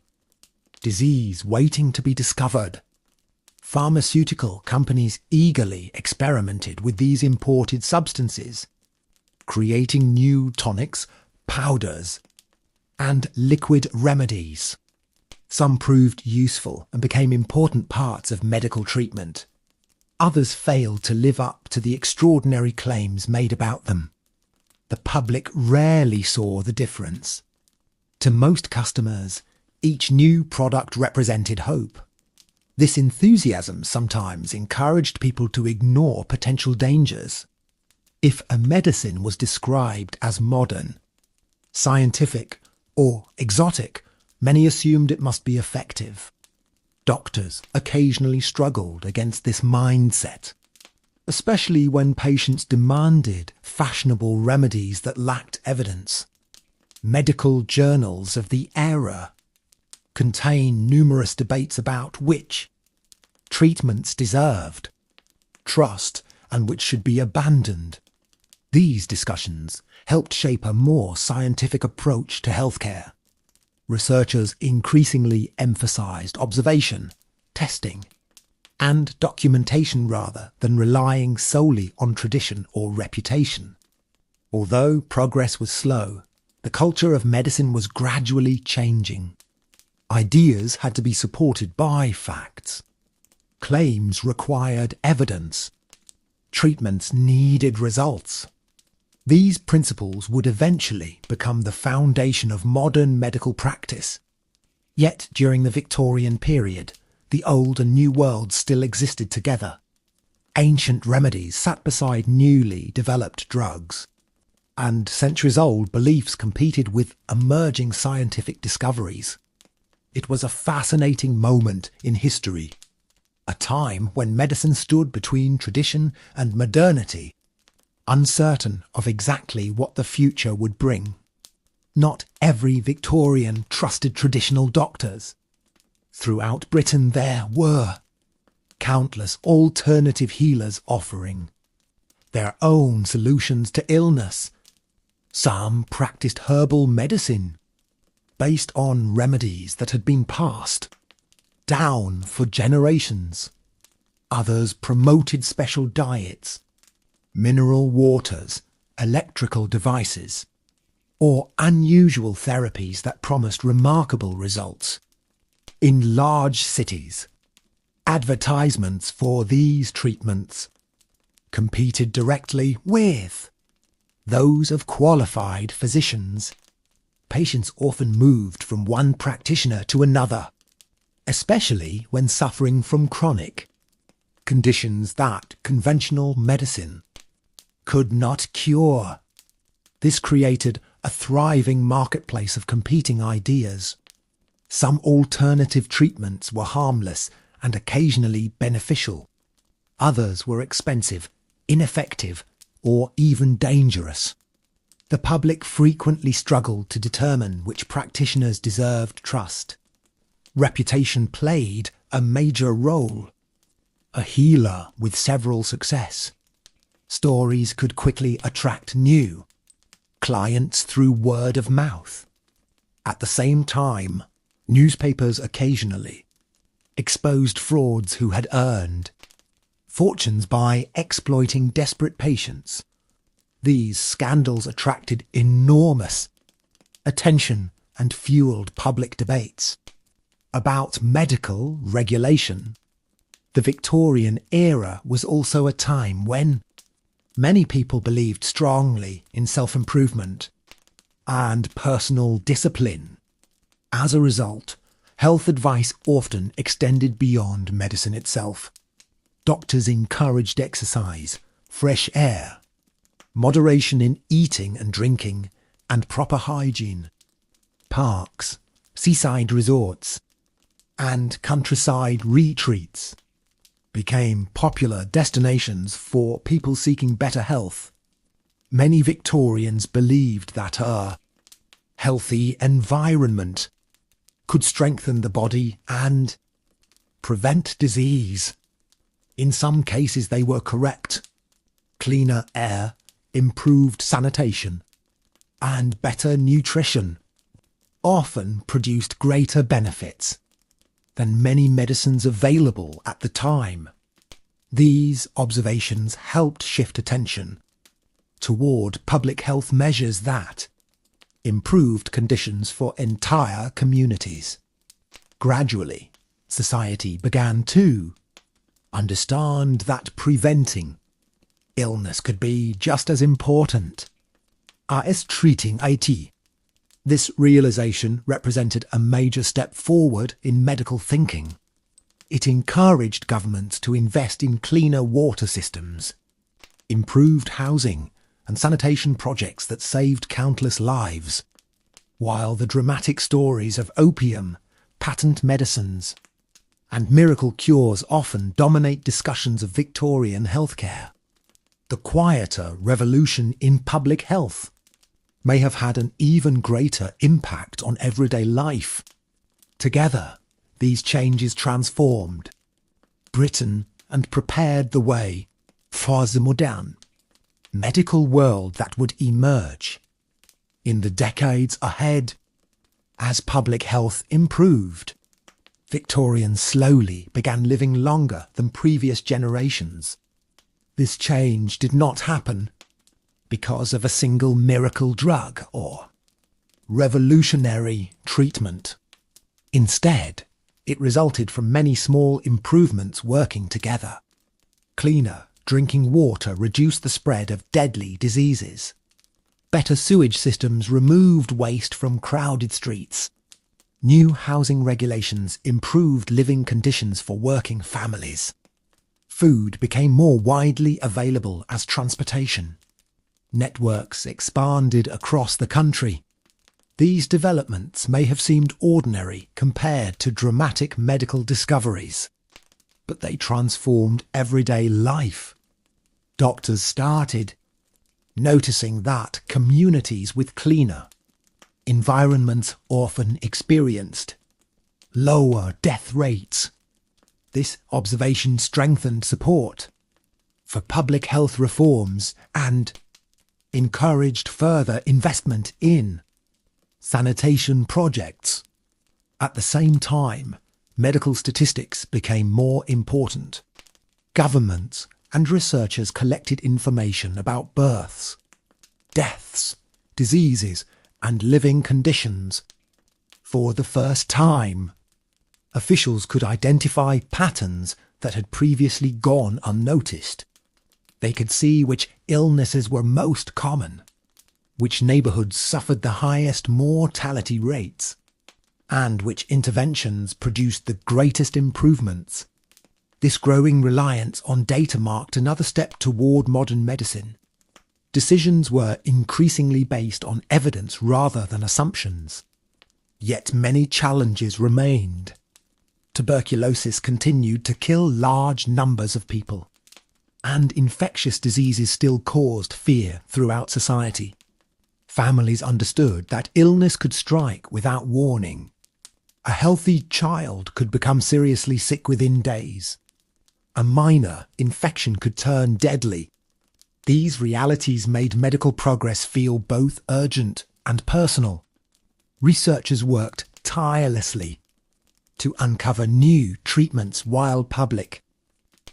disease waiting to be discovered. Pharmaceutical companies eagerly experimented with these imported substances, creating new tonics, powders, and liquid remedies. Some proved useful and became important parts of medical treatment. Others failed to live up to the extraordinary claims made about them. The public rarely saw the difference. To most customers, each new product represented hope. This enthusiasm sometimes encouraged people to ignore potential dangers. If a medicine was described as modern, scientific, or exotic, many assumed it must be effective. Doctors occasionally struggled against this mindset, especially when patients demanded fashionable remedies that lacked evidence. Medical journals of the era contain numerous debates about which treatments deserved trust and which should be abandoned. These discussions helped shape a more scientific approach to healthcare. Researchers increasingly emphasized observation, testing, and documentation rather than relying solely on tradition or reputation. Although progress was slow, the culture of medicine was gradually changing. Ideas had to be supported by facts. Claims required evidence. Treatments needed results. These principles would eventually become the foundation of modern medical practice. Yet during the Victorian period, the old and new worlds still existed together. Ancient remedies sat beside newly developed drugs, and centuries-old beliefs competed with emerging scientific discoveries. It was a fascinating moment in history, a time when medicine stood between tradition and modernity, uncertain of exactly what the future would bring. Not every Victorian trusted traditional doctors. Throughout Britain there were countless alternative healers offering their own solutions to illness. Some practiced herbal medicine based on remedies that had been passed down for generations. Others promoted special diets, mineral waters, electrical devices, or unusual therapies that promised remarkable results. In large cities, advertisements for these treatments competed directly with those of qualified physicians. Patients often moved from one practitioner to another, especially when suffering from chronic conditions that conventional medicine could not cure. This created a thriving marketplace of competing ideas. Some alternative treatments were harmless and occasionally beneficial. Others were expensive, ineffective, or even dangerous. The public frequently struggled to determine which practitioners deserved trust. Reputation played a major role. A healer with several success stories could quickly attract new clients through word of mouth. At the same time, newspapers occasionally exposed frauds who had earned fortunes by exploiting desperate patients. These scandals attracted enormous attention and fueled public debates about medical regulation. The Victorian era was also a time when many people believed strongly in self-improvement and personal discipline. As a result, health advice often extended beyond medicine itself. Doctors encouraged exercise, fresh air, moderation in eating and drinking, and proper hygiene. Parks, seaside resorts, and countryside retreats became popular destinations for people seeking better health. Many Victorians believed that a healthy environment could strengthen the body and prevent disease. In some cases they were correct. Cleaner air, improved sanitation, and better nutrition often produced greater benefits than many medicines available at the time. These observations helped shift attention toward public health measures that improved conditions for entire communities. Gradually, society began to understand that preventing illness could be just as important as treating it. This realization represented a major step forward in medical thinking. It encouraged governments to invest in cleaner water systems, improved housing, and sanitation projects that saved countless lives. While the dramatic stories of opium, patent medicines, and miracle cures often dominate discussions of Victorian healthcare, the quieter revolution in public health may have had an even greater impact on everyday life. Together, these changes transformed Britain and prepared the way for the modern medical world that would emerge in the decades ahead. As public health improved, Victorians slowly began living longer than previous generations. This change did not happen because of a single miracle drug or revolutionary treatment. Instead, it resulted from many small improvements working together. Cleaner drinking water reduced the spread of deadly diseases. Better sewage systems removed waste from crowded streets. New housing regulations improved living conditions for working families. Food became more widely available as transportation. Networks expanded across the country. These developments may have seemed ordinary compared to dramatic medical discoveries, but they transformed everyday life. Doctors started noticing that communities with cleaner environments often experienced lower death rates. This observation strengthened support for public health reforms and encouraged further investment in sanitation projects. At the same time, medical statistics became more important. Governments and researchers collected information about births, deaths, diseases, and living conditions. For the first time, officials could identify patterns that had previously gone unnoticed. They could see which illnesses were most common, which neighbourhoods suffered the highest mortality rates, and which interventions produced the greatest improvements. This growing reliance on data marked another step toward modern medicine. Decisions were increasingly based on evidence rather than assumptions. Yet many challenges remained. Tuberculosis continued to kill large numbers of people, and infectious diseases still caused fear throughout society. Families understood that illness could strike without warning. A healthy child could become seriously sick within days. A minor infection could turn deadly. These realities made medical progress feel both urgent and personal. Researchers worked tirelessly to uncover new treatments while public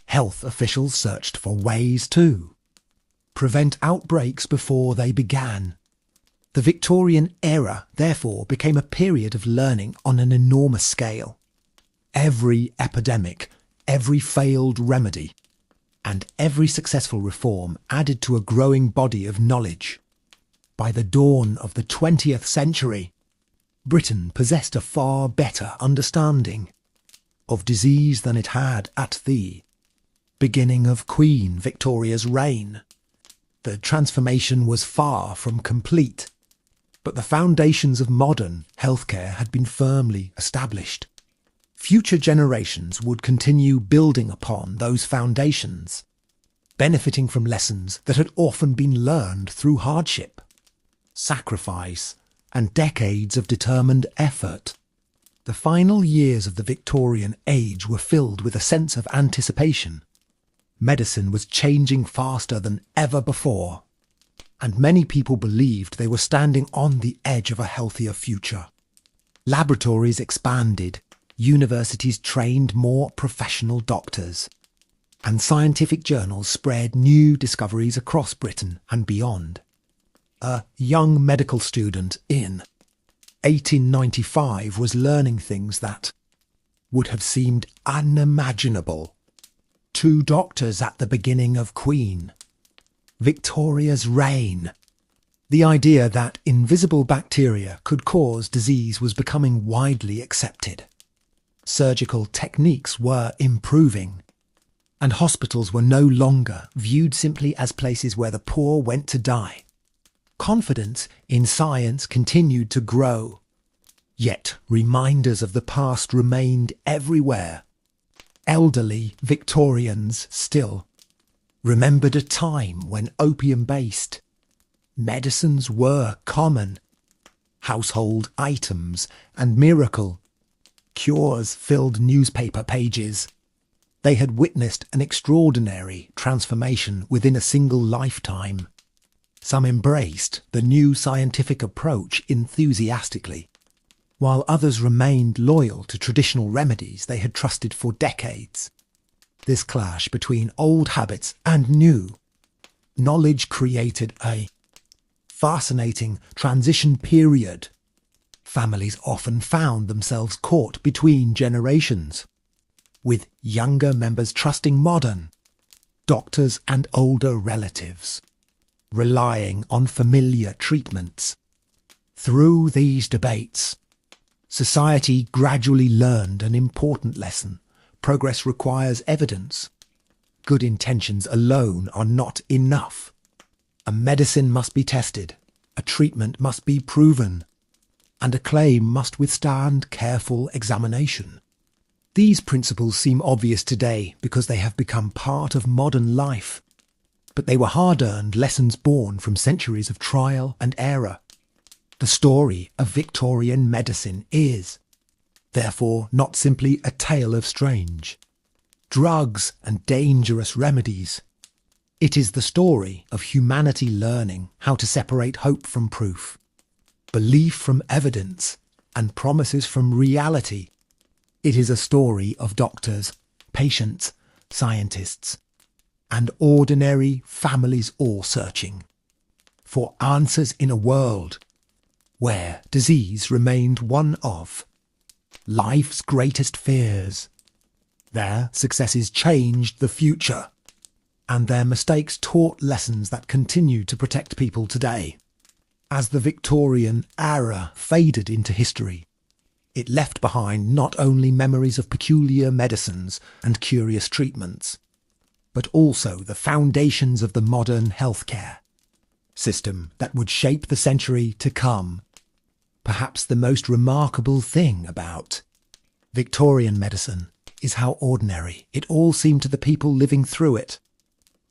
health officials searched for ways to prevent outbreaks before they began. The Victorian era, therefore, became a period of learning on an enormous scale. Every epidemic, every failed remedy, and every successful reform added to a growing body of knowledge. By the dawn of the 20th century, Britain possessed a far better understanding of disease than it had at the beginning of Queen Victoria's reign. The transformation was far from complete, but the foundations of modern healthcare had been firmly established. Future generations would continue building upon those foundations, benefiting from lessons that had often been learned through hardship, sacrifice, and decades of determined effort. The final years of the Victorian age were filled with a sense of anticipation. Medicine was changing faster than ever before, and many people believed they were standing on the edge of a healthier future. Laboratories expanded, universities trained more professional doctors, and scientific journals spread new discoveries across Britain and beyond. A young medical student in 1895 was learning things that would have seemed unimaginable to doctors at the beginning of Queen Victoria's reign. The idea that invisible bacteria could cause disease was becoming widely accepted. Surgical techniques were improving, and hospitals were no longer viewed simply as places where the poor went to die. Confidence in science continued to grow, yet reminders of the past remained everywhere. Elderly Victorians still remembered a time when opium-based medicines were common. Household items and miracle cures filled newspaper pages. They had witnessed an extraordinary transformation within a single lifetime. Some embraced the new scientific approach enthusiastically, while others remained loyal to traditional remedies they had trusted for decades. This clash between old habits and new knowledge created a fascinating transition period. Families often found themselves caught between generations, with younger members trusting modern doctors and older relatives, relying on familiar treatments. Through these debates, society gradually learned an important lesson. Progress requires evidence. Good intentions alone are not enough. A medicine must be tested, a treatment must be proven, and a claim must withstand careful examination. These principles seem obvious today because they have become part of modern life, but they were hard-earned lessons born from centuries of trial and error. The story of Victorian medicine is, therefore, not simply a tale of strange drugs and dangerous remedies. It is the story of humanity learning how to separate hope from proof, belief from evidence, and promises from reality. It is a story of doctors, patients, scientists, and ordinary families all searching for answers in a world where disease remained one of life's greatest fears. Their successes changed the future, and their mistakes taught lessons that continue to protect people today. As the Victorian era faded into history, it left behind not only memories of peculiar medicines and curious treatments, but also the foundations of the modern healthcare system that would shape the century to come. Perhaps the most remarkable thing about Victorian medicine is how ordinary it all seemed to the people living through it.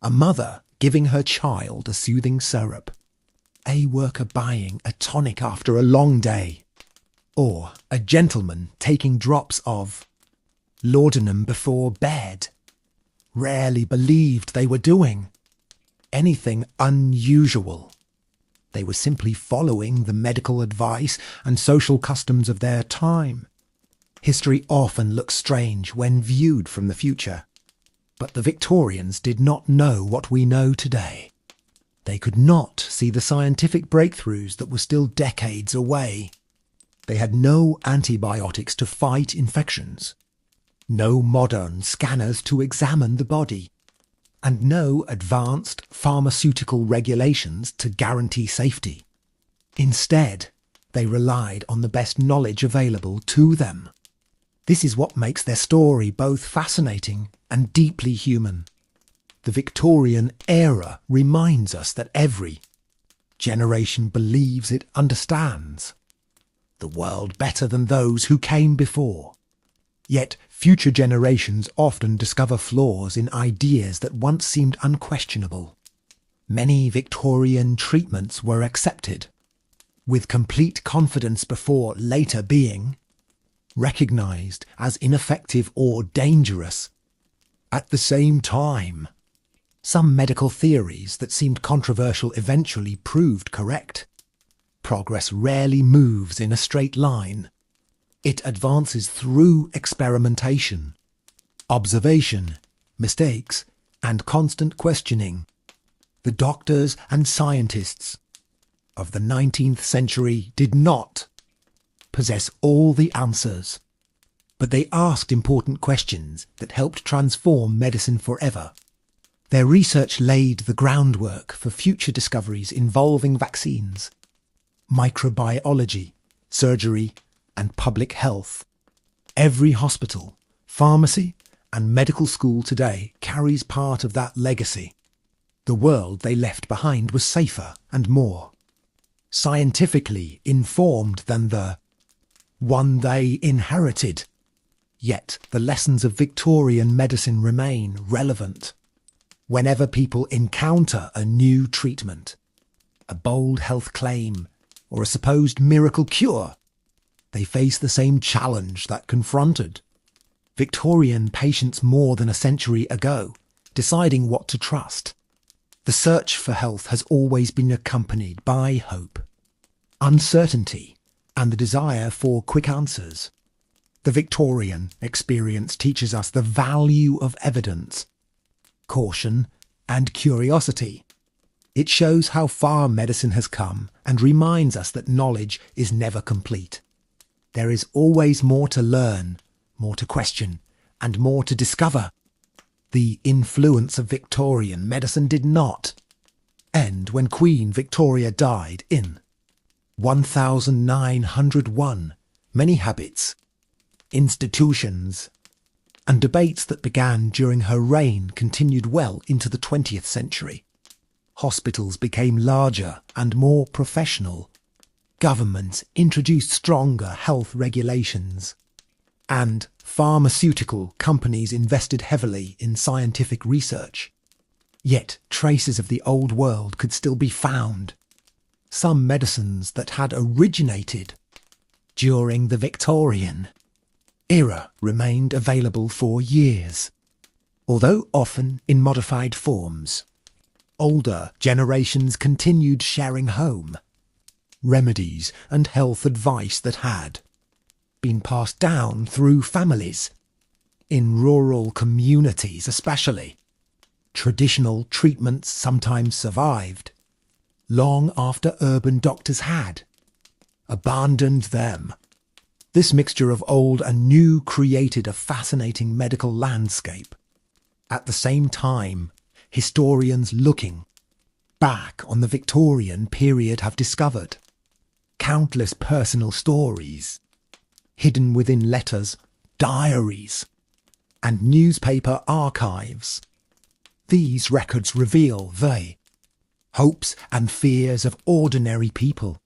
A mother giving her child a soothing syrup, a worker buying a tonic after a long day, or a gentleman taking drops of laudanum before bed, rarely believed they were doing anything unusual. They were simply following the medical advice and social customs of their time. History often looks strange when viewed from the future, but the Victorians did not know what we know today. They could not see the scientific breakthroughs that were still decades away. They had no antibiotics to fight infections, no modern scanners to examine the body, and no advanced pharmaceutical regulations to guarantee safety. Instead, they relied on the best knowledge available to them. This is what makes their story both fascinating and deeply human. The Victorian era reminds us that every generation believes it understands the world better than those who came before. Yet future generations often discover flaws in ideas that once seemed unquestionable. Many Victorian treatments were accepted with complete confidence before later being recognised as ineffective or dangerous. At the same time, some medical theories that seemed controversial eventually proved correct. Progress rarely moves in a straight line. It advances through experimentation, observation, mistakes, and constant questioning. The doctors and scientists of the 19th century did not possess all the answers, but they asked important questions that helped transform medicine forever. Their research laid the groundwork for future discoveries involving vaccines, microbiology, surgery, and public health. Every hospital, pharmacy, and medical school today carries part of that legacy. The world they left behind was safer and more scientifically informed than the one they inherited. Yet the lessons of Victorian medicine remain relevant. Whenever people encounter a new treatment, a bold health claim, or a supposed miracle cure, they face the same challenge that confronted Victorian patients more than a century ago, deciding what to trust. The search for health has always been accompanied by hope, uncertainty, and the desire for quick answers. The Victorian experience teaches us the value of evidence, caution, and curiosity. It shows how far medicine has come and reminds us that knowledge is never complete. There is always more to learn, more to question, and more to discover. The influence of Victorian medicine did not end when Queen Victoria died in 1901. Many habits, institutions, and debates that began during her reign continued well into the 20th century. Hospitals became larger and more professional. Governments introduced stronger health regulations. and pharmaceutical companies invested heavily in scientific research. Yet traces of the old world could still be found. Some medicines that had originated during the Victorian era remained available for years, although often in modified forms. Older generations continued sharing home remedies and health advice that had been passed down through families. In rural communities especially, traditional treatments sometimes survived long after urban doctors had abandoned them. This mixture of old and new created a fascinating medical landscape. At the same time, historians looking back on the Victorian period have discovered countless personal stories hidden within letters, diaries, and newspaper archives. These records reveal the hopes and fears of ordinary people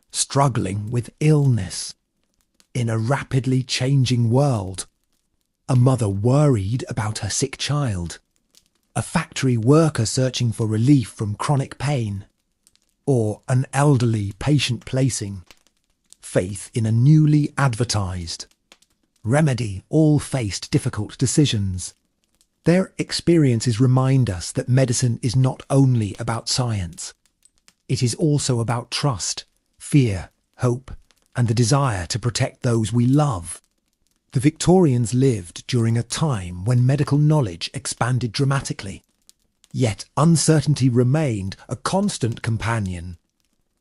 struggling with illness in a rapidly changing world. A mother worried about her sick child, a factory worker searching for relief from chronic pain, or an elderly patient placing faith in a newly advertised remedy. All faced difficult decisions. Their experiences remind us that medicine is not only about science. It is also about trust, fear, hope, and the desire to protect those we love. The Victorians lived during a time when medical knowledge expanded dramatically, yet uncertainty remained a constant companion.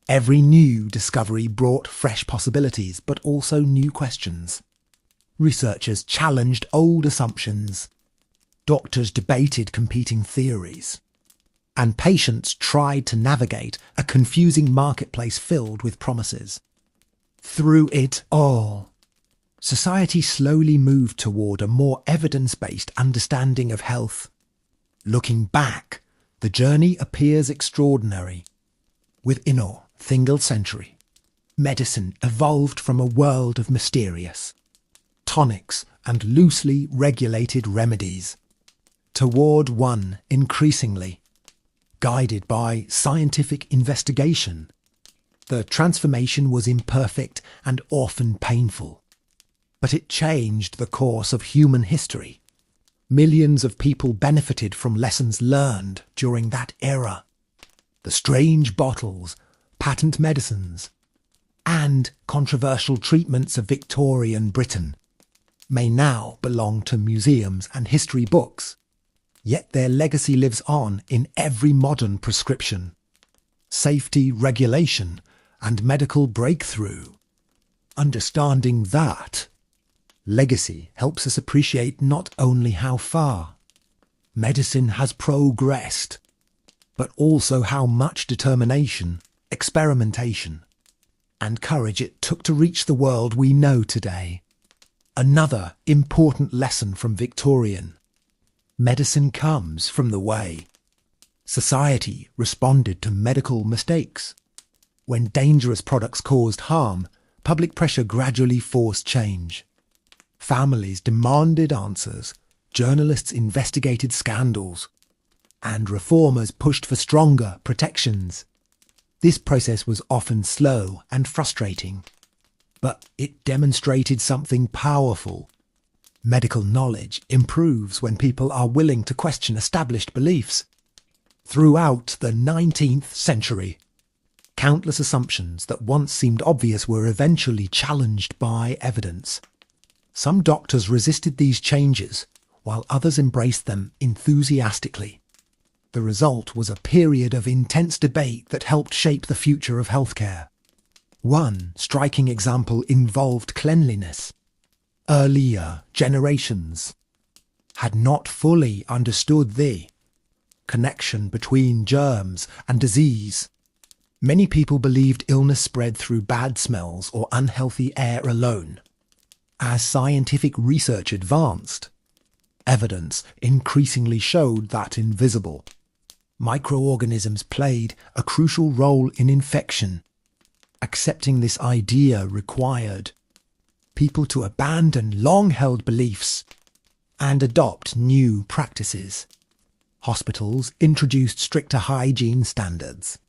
Every new discovery brought fresh possibilities, but also new questions. Researchers challenged old assumptions. Doctors debated competing theories. And patients tried to navigate a confusing marketplace filled with promises. Through it all, society slowly moved toward a more evidence-based understanding of health. Looking back, the journey appears extraordinary. Within a single century, medicine evolved from a world of mysterious tonics and loosely regulated remedies toward one increasingly guided by scientific investigation. The transformation was imperfect and often painful, but it changed the course of human history. Millions of people benefited from lessons learned during that era. The strange bottles, patent medicines, and controversial treatments of Victorian Britain may now belong to museums and history books, yet their legacy lives on in every modern prescription, safety regulation, and medical breakthrough. Understanding that legacy helps us appreciate not only how far medicine has progressed, but also how much determination, experimentation, and courage it took to reach the world we know today. Another important lesson from Victorian medicine comes from the way society responded to medical mistakes. When dangerous products caused harm, public pressure gradually forced change. Families demanded answers, journalists investigated scandals, and reformers pushed for stronger protections. This process was often slow and frustrating, but it demonstrated something powerful. Medical knowledge improves when people are willing to question established beliefs. Throughout the 19th century, countless assumptions that once seemed obvious were eventually challenged by evidence. Some doctors resisted these changes, while others embraced them enthusiastically. The result was a period of intense debate that helped shape the future of healthcare. One striking example involved cleanliness. Earlier generations had not fully understood the connection between germs and disease. Many people believed illness spread through bad smells or unhealthy air alone. As scientific research advanced, evidence increasingly showed that invisible microorganisms played a crucial role in infection. Accepting this idea required people to abandon long-held beliefs and adopt new practices. Hospitals introduced stricter hygiene standards.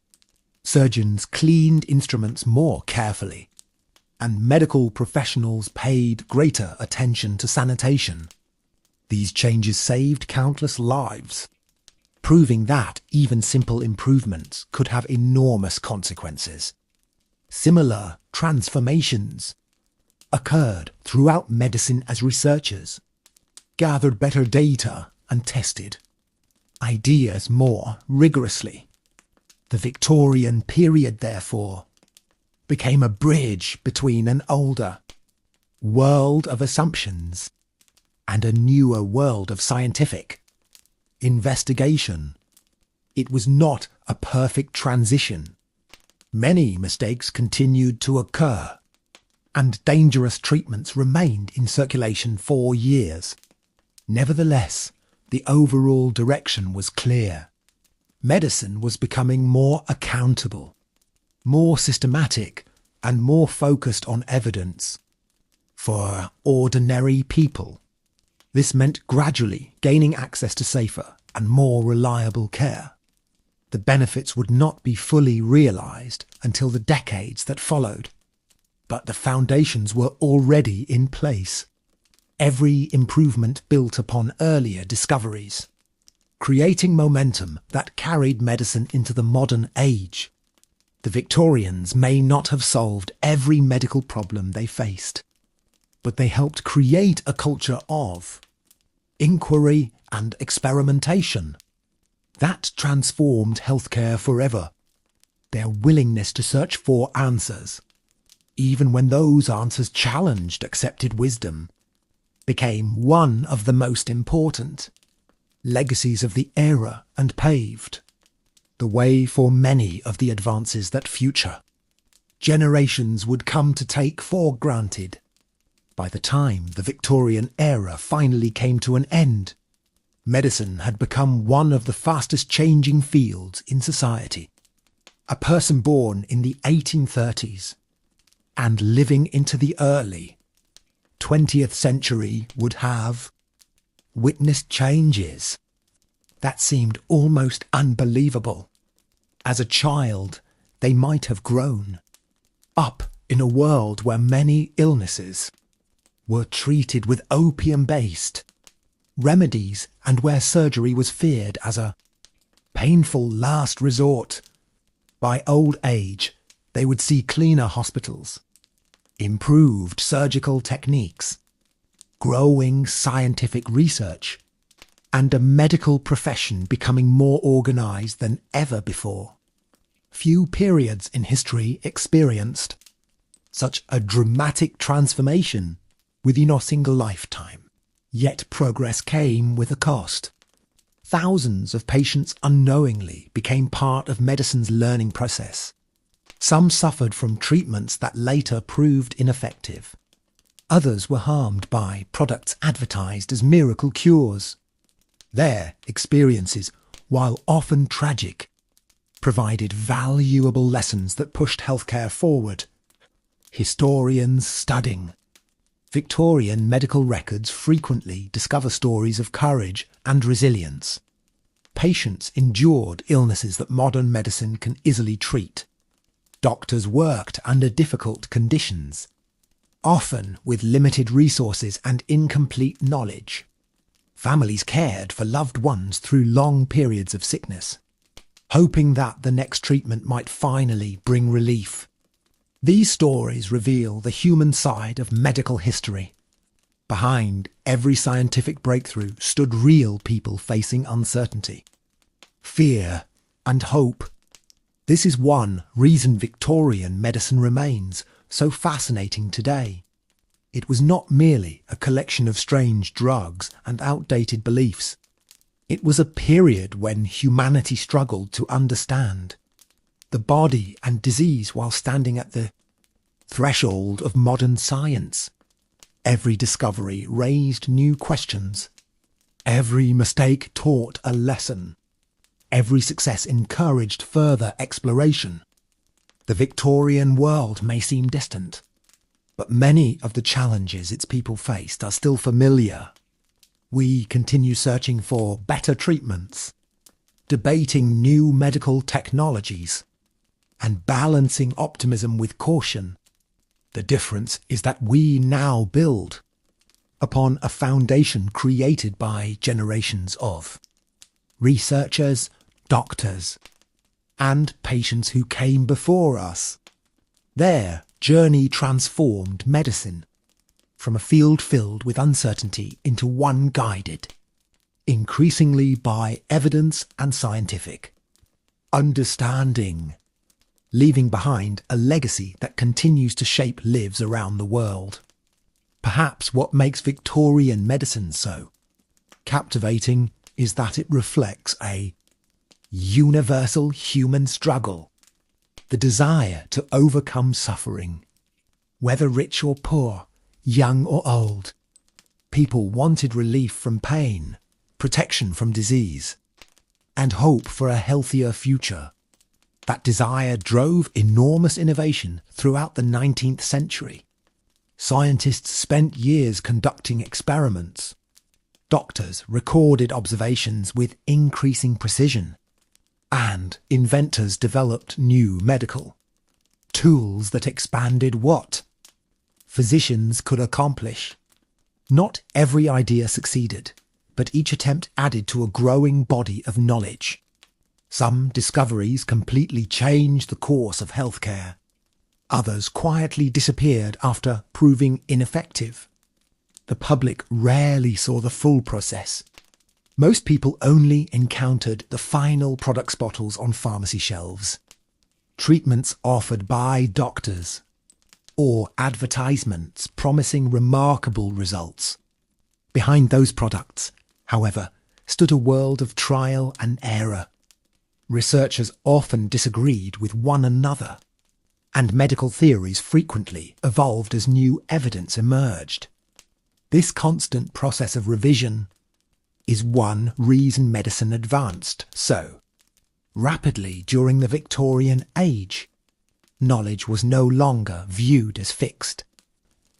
Surgeons cleaned instruments more carefully, and medical professionals paid greater attention to sanitation. These changes saved countless lives, proving that even simple improvements could have enormous consequences. Similar transformations occurred throughout medicine as researchers gathered better data and tested ideas more rigorously. The Victorian period, therefore, became a bridge between an older world of assumptions and a newer world of scientific investigation. It was not a perfect transition. Many mistakes continued to occur, and dangerous treatments remained in circulation for years. Nevertheless, the overall direction was clear. Medicine was becoming more accountable, more systematic, and more focused on evidence. For ordinary people, this meant gradually gaining access to safer and more reliable care. The benefits would not be fully realised until the decades that followed, but the foundations were already in place. Every improvement built upon earlier discoveries, creating momentum that carried medicine into the modern age. The Victorians may not have solved every medical problem they faced, but they helped create a culture of inquiry and experimentation that transformed healthcare forever. Their willingness to search for answers, even when those answers challenged accepted wisdom, became one of the most important legacies of the era and paved the way for many of the advances that future generations would come to take for granted. By the time the Victorian era finally came to an end, medicine had become one of the fastest changing fields in society. A person born in the 1830s and living into the early 20th century would have witnessed changes that seemed almost unbelievable. As a child, they might have grown up in a world where many illnesses were treated with opium-based remedies and where surgery was feared as a painful last resort. By old age, they would see cleaner hospitals, improved surgical techniques, growing scientific research, and a medical profession becoming more organised than ever before. Few periods in history experienced such a dramatic transformation within a single lifetime. Yet progress came with a cost. Thousands of patients unknowingly became part of medicine's learning process. Some suffered from treatments that later proved ineffective. Others were harmed by products advertised as miracle cures. Their experiences, while often tragic, provided valuable lessons that pushed healthcare forward. Historians studying Victorian medical records frequently discover stories of courage and resilience. Patients endured illnesses that modern medicine can easily treat. Doctors worked under difficult conditions, often with limited resources and incomplete knowledge. Families cared for loved ones through long periods of sickness, hoping that the next treatment might finally bring relief. These stories reveal the human side of medical history. Behind every scientific breakthrough stood real people facing uncertainty, fear, and hope. This is one reason Victorian medicine remains so fascinating today. It was not merely a collection of strange drugs and outdated beliefs. It was a period when humanity struggled to understand the body and disease while standing at the threshold of modern science. Every discovery raised new questions. Every mistake taught a lesson. Every success encouraged further exploration. The Victorian world may seem distant, But many of the challenges its people faced are still familiar. We continue searching for better treatments, debating new medical technologies, and balancing optimism with caution. The difference is that we now build upon a foundation created by generations of researchers, doctors, and patients who came before us. Their journey transformed medicine from a field filled with uncertainty into one guided, increasingly by evidence and scientific understanding, leaving behind a legacy that continues to shape lives around the world. Perhaps what makes Victorian medicine so captivating is that it reflects a universal human struggle, the desire to overcome suffering. Whether rich or poor, young or old, people wanted relief from pain, protection from disease, and hope for a healthier future. That desire drove enormous innovation throughout the 19th century. Scientists spent years conducting experiments. Doctors recorded observations with increasing precision. And inventors developed new medical tools that expanded what physicians could accomplish. Not every idea succeeded, but each attempt added to a growing body of knowledge. Some discoveries completely changed the course of healthcare. Others quietly disappeared after proving ineffective. The public rarely saw the full process. Most people only encountered the final products bottles on pharmacy shelves, treatments offered by doctors, or advertisements promising remarkable results. Behind those products, however, stood a world of trial and error. Researchers often disagreed with one another, and medical theories frequently evolved as new evidence emerged. This constant process of revision is one reason medicine advanced so rapidly during the Victorian age. Knowledge was no longer viewed as fixed.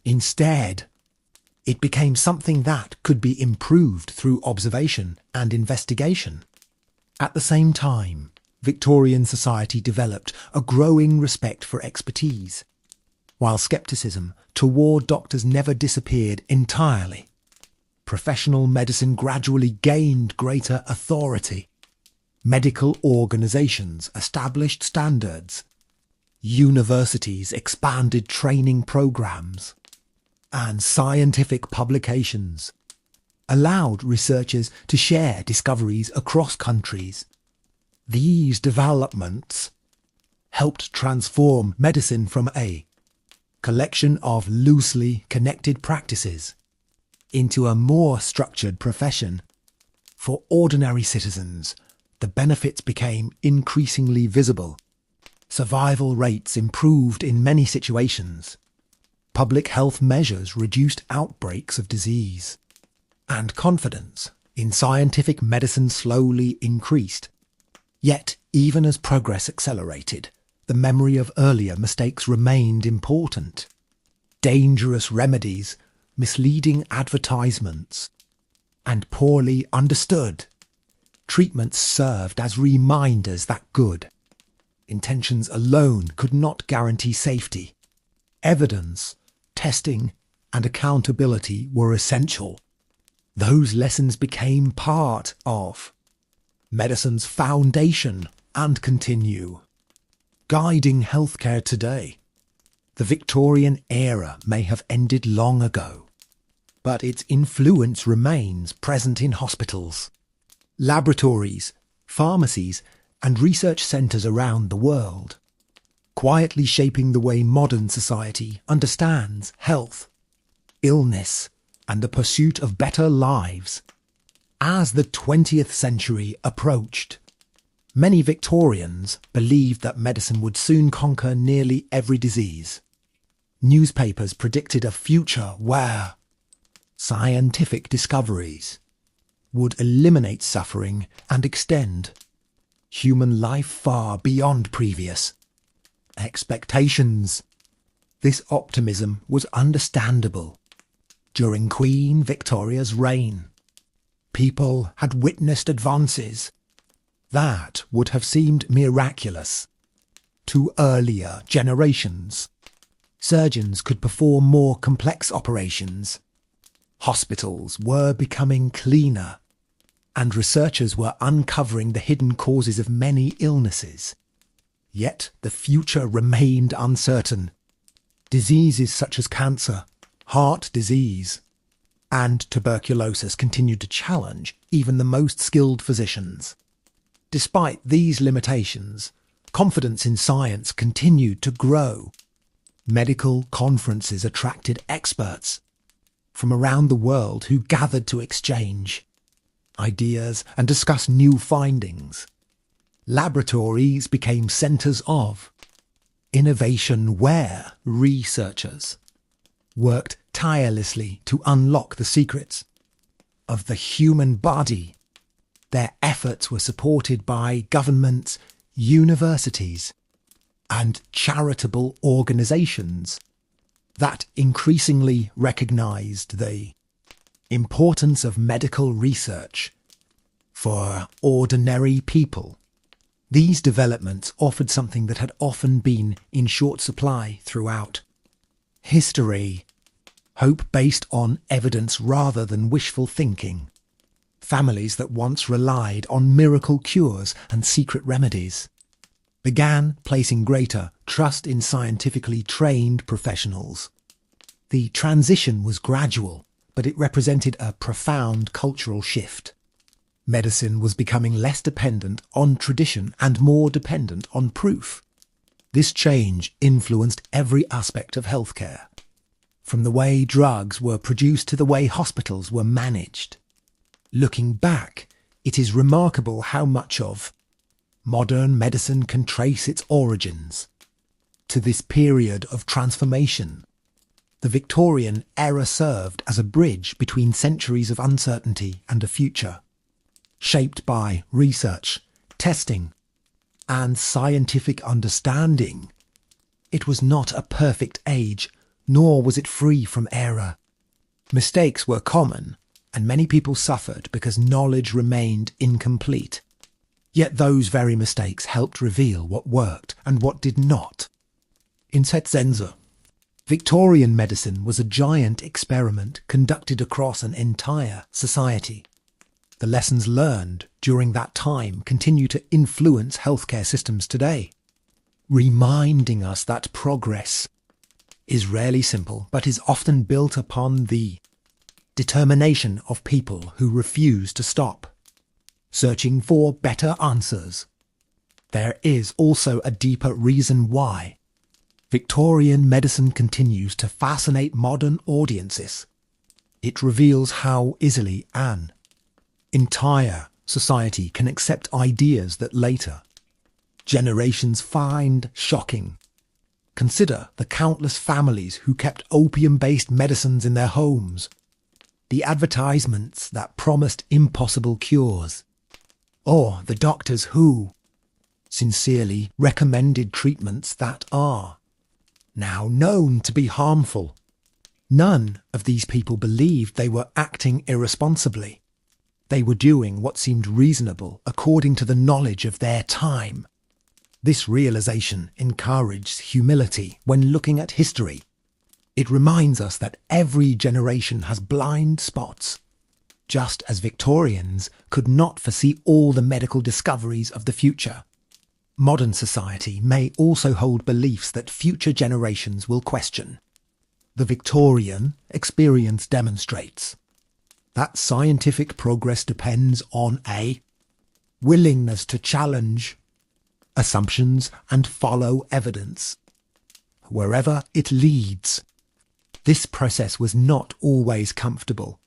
Instead, it became something that could be improved through observation and investigation. At the same time, Victorian society developed a growing respect for expertise, while scepticism toward doctors never disappeared entirely. Professional medicine gradually gained greater authority. Medical organizations established standards. Universities expanded training programs. And scientific publications allowed researchers to share discoveries across countries. These developments helped transform medicine from a collection of loosely connected practices into a more structured profession. For ordinary citizens, the benefits became increasingly visible. Survival rates improved in many situations. Public health measures reduced outbreaks of disease. And confidence in scientific medicine slowly increased. Yet, even as progress accelerated, the memory of earlier mistakes remained important. Dangerous remedies, misleading advertisements, and poorly understood treatments served as reminders that good intentions alone could not guarantee safety. Evidence, testing, and accountability were essential. Those lessons became part of medicine's foundation and continue guiding healthcare today. The Victorian era may have ended long ago, but its influence remains present in hospitals, laboratories, pharmacies, and research centres around the world, quietly shaping the way modern society understands health, illness, and the pursuit of better lives. As the 20th century approached, many Victorians believed that medicine would soon conquer nearly every disease. Newspapers predicted a future where scientific discoveries would eliminate suffering and extend human life far beyond previous expectations. This optimism was understandable. During Queen Victoria's reign, people had witnessed advances that would have seemed miraculous to earlier generations. Surgeons could perform more complex operations. Hospitals were becoming cleaner, and researchers were uncovering the hidden causes of many illnesses. Yet the future remained uncertain. Diseases such as cancer, heart disease, and tuberculosis continued to challenge even the most skilled physicians. Despite these limitations, confidence in science continued to grow. Medical conferences attracted experts from around the world who gathered to exchange ideas and discuss new findings. Laboratories became centres of innovation where researchers worked tirelessly to unlock the secrets of the human body. Their efforts were supported by governments, universities, and charitable organisations that increasingly recognised the importance of medical research for ordinary people. These developments offered something that had often been in short supply throughout history: hope based on evidence rather than wishful thinking. Families that once relied on miracle cures and secret remedies began placing greater trust in scientifically trained professionals. The transition was gradual, but it represented a profound cultural shift. Medicine was becoming less dependent on tradition and more dependent on proof. This change influenced every aspect of healthcare, from the way drugs were produced to the way hospitals were managed. Looking back, it is remarkable how much of modern medicine can trace its origins to this period of transformation. The Victorian era served as a bridge between centuries of uncertainty and a future shaped by research, testing, and scientific understanding. It was not a perfect age, nor was it free from error. Mistakes were common, and many people suffered because knowledge remained incomplete. Yet those very mistakes helped reveal what worked and what did not. Unsettling. Victorian medicine was a giant experiment conducted across an entire society. The lessons learned during that time continue to influence healthcare systems today, reminding us that progress is rarely simple, but is often built upon the determination of people who refuse to stop, searching for better answers. There is also a deeper reason why Victorian medicine continues to fascinate modern audiences. It reveals how easily an entire society can accept ideas that later generations find shocking. Consider the countless families who kept opium-based medicines in their homes, the advertisements that promised impossible cures, or the doctors who sincerely recommended treatments that are now known to be harmful. None of these people believed they were acting irresponsibly. They were doing what seemed reasonable according to the knowledge of their time. This realization encourages humility when looking at history. It reminds us that every generation has blind spots, just as Victorians could not foresee all the medical discoveries of the future. Modern society may also hold beliefs that future generations will question. The Victorian experience demonstrates that scientific progress depends on a willingness to challenge assumptions and follow evidence wherever it leads. This process was not always comfortable.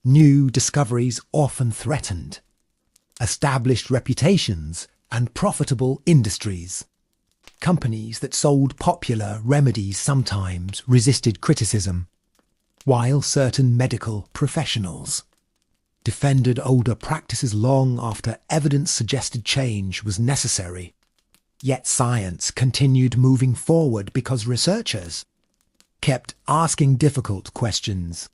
New discoveries often threatened established reputations and profitable industries. Companies that sold popular remedies sometimes resisted criticism, while certain medical professionals defended older practices long after evidence suggested change was necessary. Yet science continued moving forward because researchers kept asking difficult questions.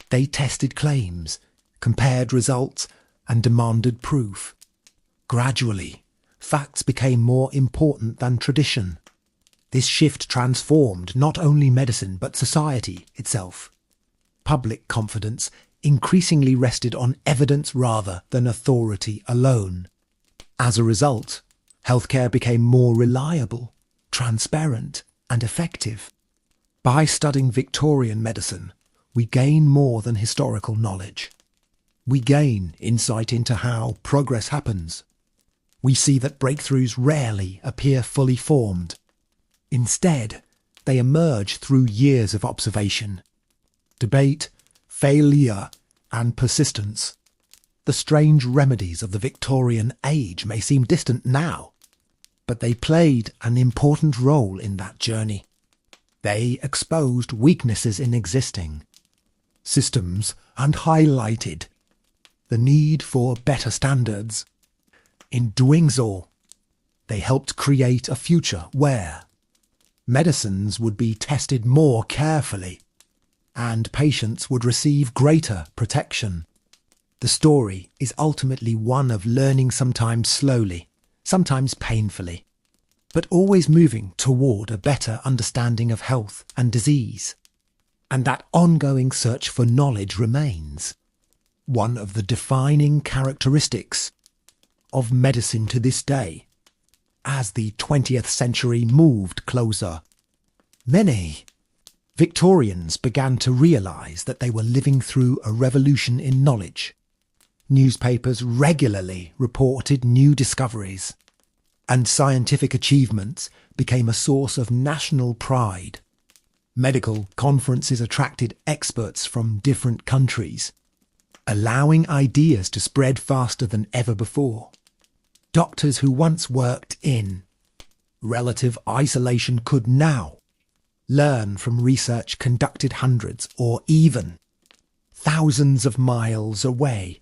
They tested claims, compared results, and demanded proof. Gradually, facts became more important than tradition. This shift transformed not only medicine but society itself. Public confidence increasingly rested on evidence rather than authority alone. As a result, healthcare became more reliable, transparent, and effective. By studying Victorian medicine, we gain more than historical knowledge. We gain insight into how progress happens. We see that breakthroughs rarely appear fully formed. Instead, they emerge through years of observation, debate, failure, and persistence. The strange remedies of the Victorian age may seem distant now, but they played an important role in that journey. They exposed weaknesses in existing systems and highlighted the need for better standards. In doing so, they helped create a future where medicines would be tested more carefully and patients would receive greater protection. The story is ultimately one of learning, sometimes slowly, sometimes painfully, but always moving toward a better understanding of health and disease. And that ongoing search for knowledge remains one of the defining characteristics of medicine to this day. As the 20th century moved closer, many Victorians began to realise that they were living through a revolution in knowledge. Newspapers regularly reported new discoveries, and scientific achievements became a source of national pride. Medical conferences attracted experts from different countries, allowing ideas to spread faster than ever before. Doctors who once worked in relative isolation could now learn from research conducted hundreds or even thousands of miles away.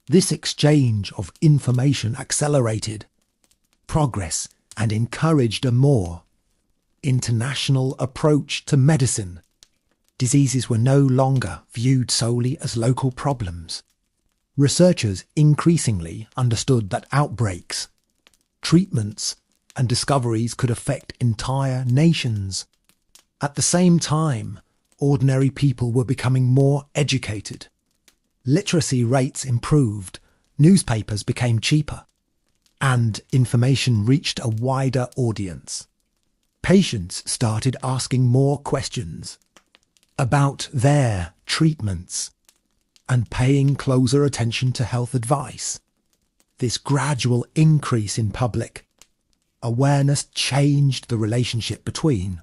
This exchange of information accelerated progress and encouraged a more international approach to medicine. Diseases were no longer viewed solely as local problems. Researchers increasingly understood that outbreaks, treatments, and discoveries could affect entire nations. At the same time, ordinary people were becoming more educated. Literacy rates improved, newspapers became cheaper, and information reached a wider audience. Patients started asking more questions about their treatments and paying closer attention to health advice. This gradual increase in public awareness changed the relationship between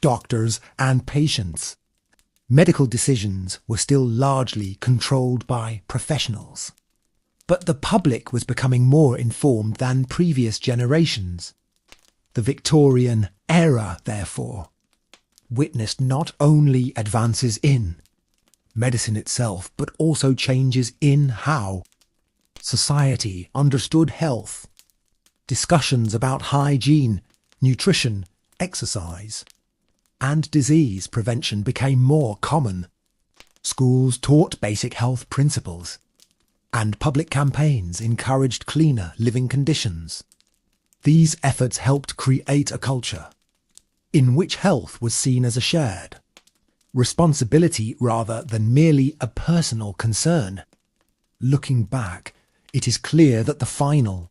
doctors and patients. Medical decisions were still largely controlled by professionals, but the public was becoming more informed than previous generations. The Victorian era, therefore, witnessed not only advances in medicine itself, but also changes in how society understood health. Discussions about hygiene, nutrition, exercise, and disease prevention became more common. Schools taught basic health principles, and public campaigns encouraged cleaner living conditions. These efforts helped create a culture in which health was seen as a shared responsibility rather than merely a personal concern. Looking back, it is clear that the final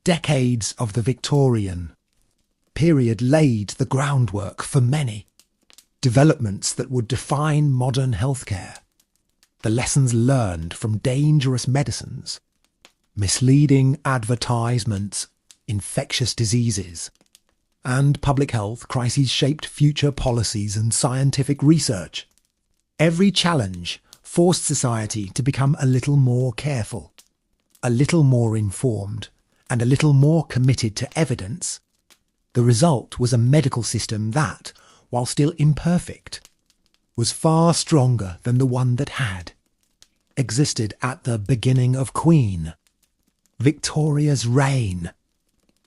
decades of the Victorian period laid the groundwork for many developments that would define modern healthcare. The lessons learned from dangerous medicines, misleading advertisements, infectious diseases, and public health crises shaped future policies and scientific research. Every challenge forced society to become a little more careful, a little more informed, and a little more committed to evidence. The result was a medical system that, while still imperfect, was far stronger than the one that had existed at the beginning of Queen Victoria's reign.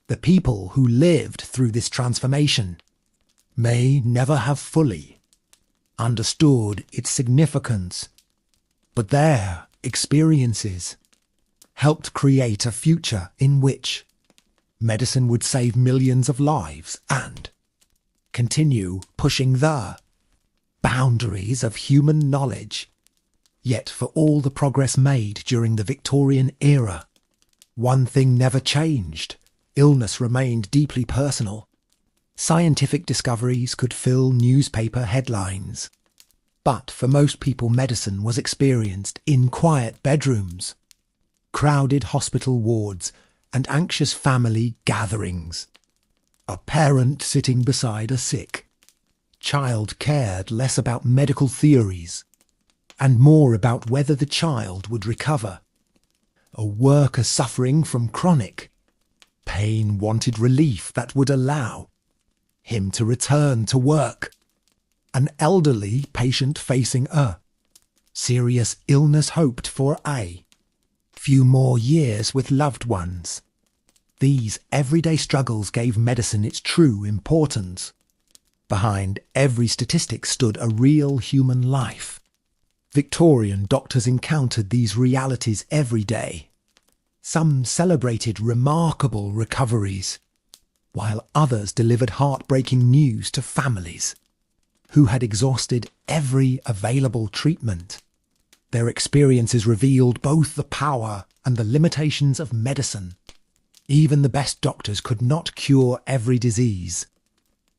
The people who lived through this transformation may never have fully understood its significance, but their experiences helped create a future in which medicine would save millions of lives and continue pushing the boundaries of human knowledge. Yet for all the progress made during the Victorian era, one thing never changed. Illness remained deeply personal. Scientific discoveries could fill newspaper headlines. But for most people, medicine was experienced in quiet bedrooms, crowded hospital wards, and anxious family gatherings. A parent sitting beside a sick child cared less about medical theories and more about whether the child would recover. A worker suffering from chronic pain wanted relief that would allow him to return to work. An elderly patient facing a serious illness hoped for a few more years with loved ones. These everyday struggles gave medicine its true importance. Behind every statistic stood a real human life. Victorian doctors encountered these realities every day. Some celebrated remarkable recoveries, while others delivered heartbreaking news to families who had exhausted every available treatment. Their experiences revealed both the power and the limitations of medicine. Even the best doctors could not cure every disease,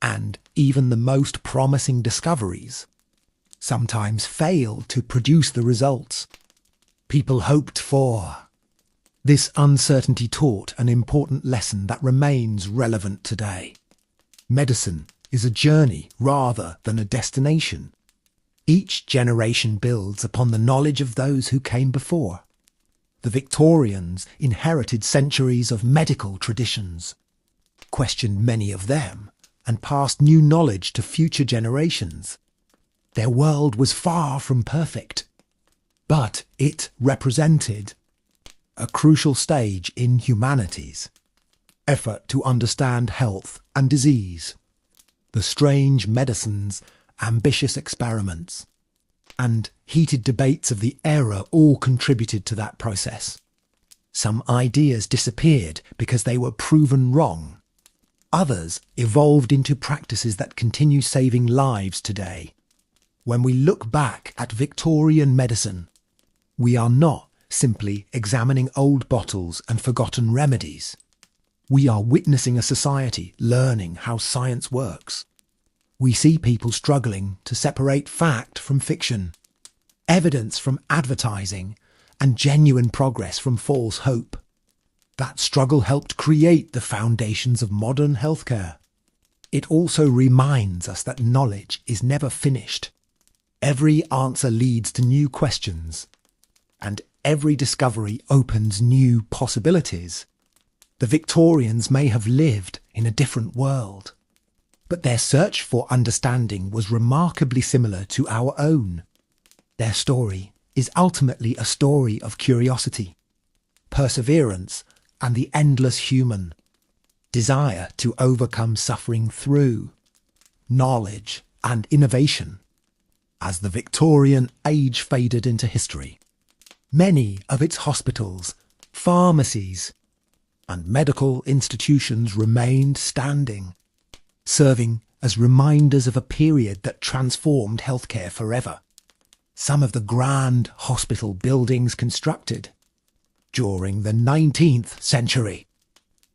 and even the most promising discoveries sometimes failed to produce the results people hoped for. This uncertainty taught an important lesson that remains relevant today. Medicine is a journey rather than a destination. Each generation builds upon the knowledge of those who came before. The Victorians inherited centuries of medical traditions, questioned many of them, and passed new knowledge to future generations. Their world was far from perfect, but it represented a crucial stage in humanity's effort to understand health and disease. The strange medicines, ambitious experiments, and heated debates of the era all contributed to that process. Some ideas disappeared because they were proven wrong. Others evolved into practices that continue saving lives today. When we look back at Victorian medicine, we are not simply examining old bottles and forgotten remedies. We are witnessing a society learning how science works. We see people struggling to separate fact from fiction, evidence from advertising, and genuine progress from false hope. That struggle helped create the foundations of modern healthcare. It also reminds us that knowledge is never finished. Every answer leads to new questions, and every discovery opens new possibilities. The Victorians may have lived in a different world, but their search for understanding was remarkably similar to our own. Their story is ultimately a story of curiosity, perseverance, and the endless human desire to overcome suffering through knowledge and innovation. As the Victorian age faded into history, many of its hospitals, pharmacies, and medical institutions remained standing, serving as reminders of a period that transformed healthcare forever. Some of the grand hospital buildings constructed during the 19th century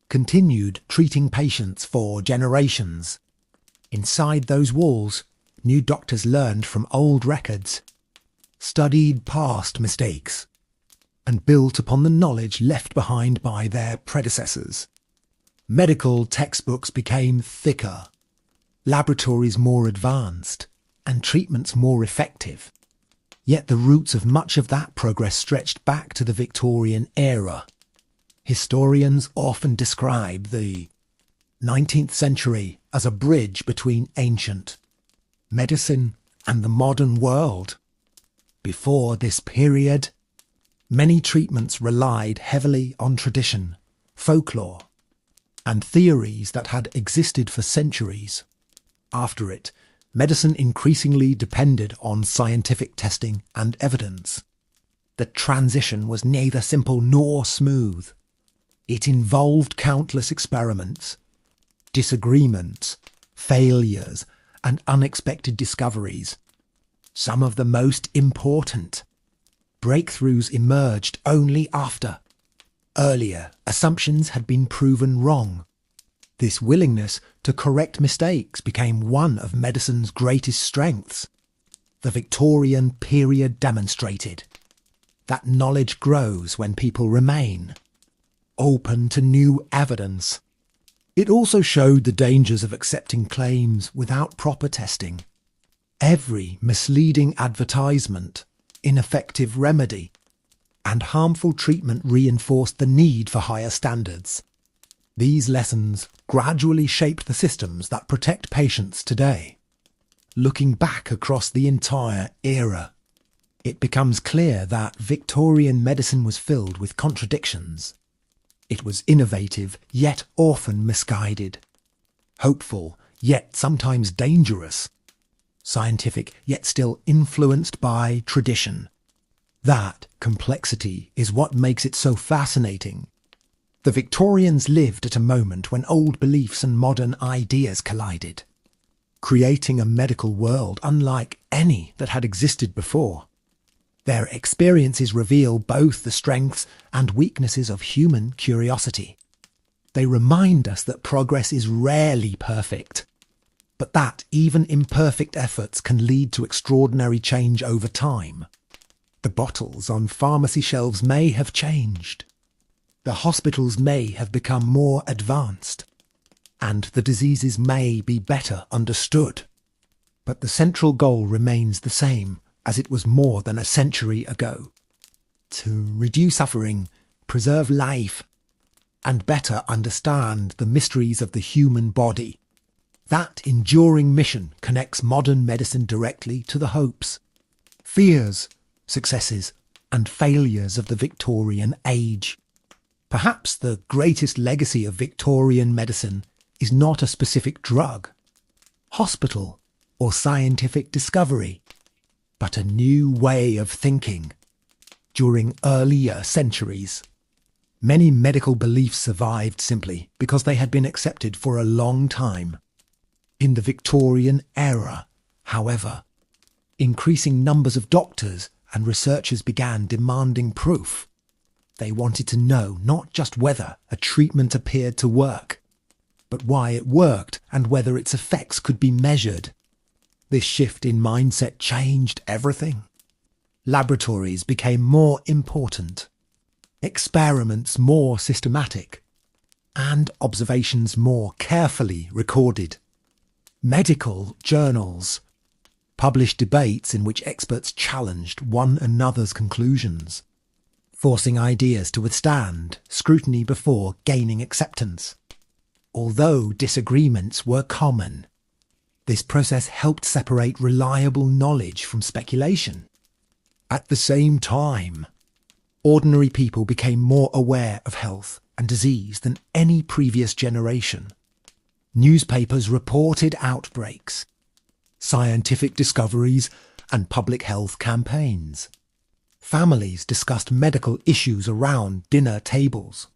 continued treating patients for generations. Inside those walls, new doctors learned from old records, studied past mistakes, and built upon the knowledge left behind by their predecessors. Medical textbooks became thicker, laboratories more advanced, and treatments more effective. Yet the roots of much of that progress stretched back to the Victorian era. Historians often describe the 19th century as a bridge between ancient medicine and the modern world. Before this period, many treatments relied heavily on tradition, folklore, and theories that had existed for centuries. After it, medicine increasingly depended on scientific testing and evidence. The transition was neither simple nor smooth. It involved countless experiments, disagreements, failures, and unexpected discoveries. Some of the most important breakthroughs emerged only after earlier assumptions had been proven wrong. This willingness to correct mistakes became one of medicine's greatest strengths. The Victorian period demonstrated that knowledge grows when people remain open to new evidence. It also showed the dangers of accepting claims without proper testing. Every misleading advertisement, ineffective remedy, and harmful treatment reinforced the need for higher standards. These lessons gradually shaped the systems that protect patients today. Looking back across the entire era, it becomes clear that Victorian medicine was filled with contradictions. It was innovative, yet often misguided. Hopeful, yet sometimes dangerous. Scientific, yet still influenced by tradition. That complexity is what makes it so fascinating. The Victorians lived at a moment when old beliefs and modern ideas collided, creating a medical world unlike any that had existed before. Their experiences reveal both the strengths and weaknesses of human curiosity. They remind us that progress is rarely perfect, but that even imperfect efforts can lead to extraordinary change over time. The bottles on pharmacy shelves may have changed. The hospitals may have become more advanced, and the diseases may be better understood. But the central goal remains the same as it was more than a century ago: to reduce suffering, preserve life, and better understand the mysteries of the human body. That enduring mission connects modern medicine directly to the hopes, fears, successes, and failures of the Victorian age. Perhaps the greatest legacy of Victorian medicine is not a specific drug, hospital, or scientific discovery, but a new way of thinking. During earlier centuries, many medical beliefs survived simply because they had been accepted for a long time. In the Victorian era, however, increasing numbers of doctors and researchers began demanding proof. They wanted to know not just whether a treatment appeared to work, but why it worked and whether its effects could be measured. This shift in mindset changed everything. Laboratories became more important, experiments more systematic, and observations more carefully recorded. Medical journals published debates in which experts challenged one another's conclusions, forcing ideas to withstand scrutiny before gaining acceptance. Although disagreements were common, this process helped separate reliable knowledge from speculation. At the same time, ordinary people became more aware of health and disease than any previous generation. Newspapers reported outbreaks, scientific discoveries, and public health campaigns. Families discussed medical issues around dinner tables,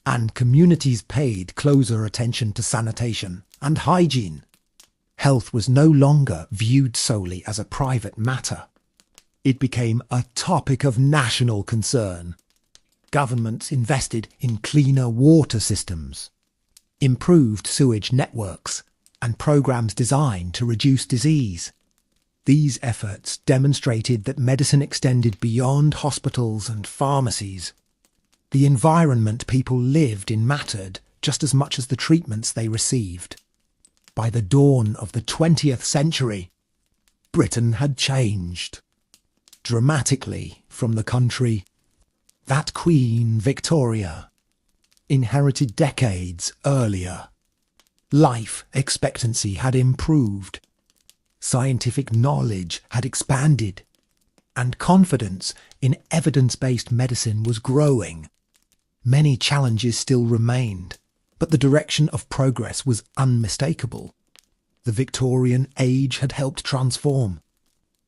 and communities paid closer attention to sanitation and hygiene. Health was no longer viewed solely as a private matter. It became a topic of national concern. Governments invested in cleaner water systems, improved sewage networks, and programs designed to reduce disease. These efforts demonstrated that medicine extended beyond hospitals and pharmacies. The environment people lived in mattered just as much as the treatments they received. By the dawn of the 20th century, Britain had changed dramatically from the country that Queen Victoria inherited decades earlier. Life expectancy had improved, scientific knowledge had expanded, and confidence in evidence-based medicine was growing. Many challenges still remained, but the direction of progress was unmistakable. the Victorian age had helped transform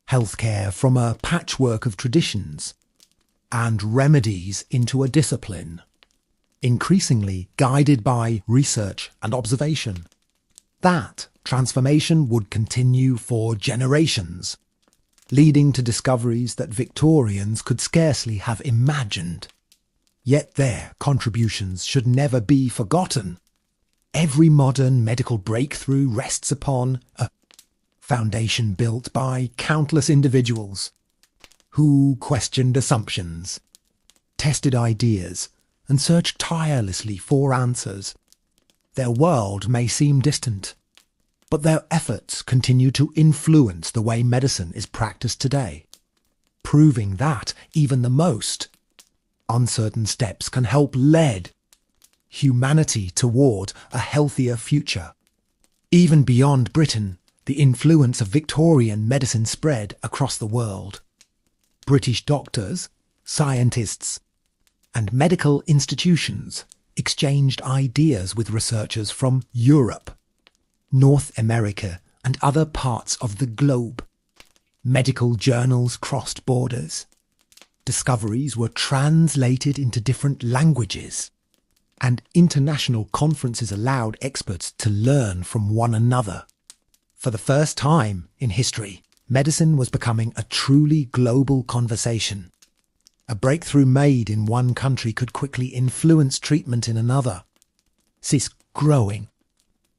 healthcare from a patchwork of traditions and remedies into a discipline, increasingly guided by research and observation. That transformation would continue for generations, leading to discoveries that Victorians could scarcely have imagined. Yet their contributions should never be forgotten. Every modern medical breakthrough rests upon a foundation built by countless individuals who questioned assumptions, tested ideas, and searched tirelessly for answers. Their world may seem distant, but their efforts continue to influence the way medicine is practiced today, proving that even the most uncertain steps can help lead humanity toward a healthier future. Even beyond Britain, the influence of Victorian medicine spread across the world. British doctors, scientists, and medical institutions exchanged ideas with researchers from Europe, North America, and other parts of the globe. Medical journals crossed borders. Discoveries were translated into different languages, and international conferences allowed experts to learn from one another. For the first time in history, medicine was becoming a truly global conversation. A breakthrough made in one country could quickly influence treatment in another. This growing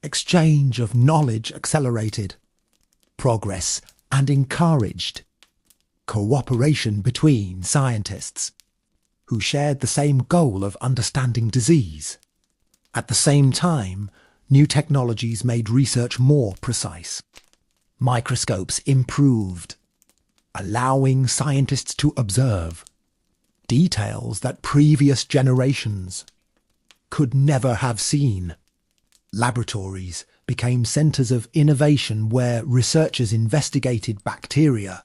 exchange of knowledge accelerated progress and encouraged cooperation between scientists who shared the same goal of understanding disease. At the same time, new technologies made research more precise. Microscopes improved, allowing scientists to observe details that previous generations could never have seen. Laboratories became centres of innovation where researchers investigated bacteria,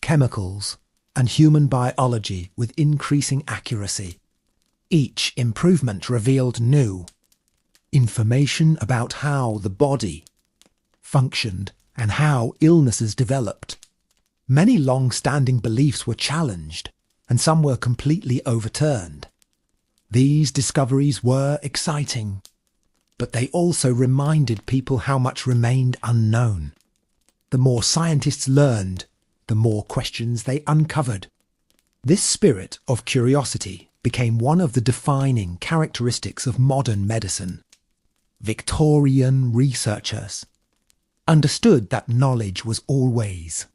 chemicals, and human biology with increasing accuracy. Each improvement revealed new information about how the body functioned and how illnesses developed. Many long-standing beliefs were challenged, and some were completely overturned. These discoveries were exciting, but they also reminded people how much remained unknown. The more scientists learned, the more questions they uncovered. This spirit of curiosity became one of the defining characteristics of modern medicine. Victorian researchers understood that knowledge was always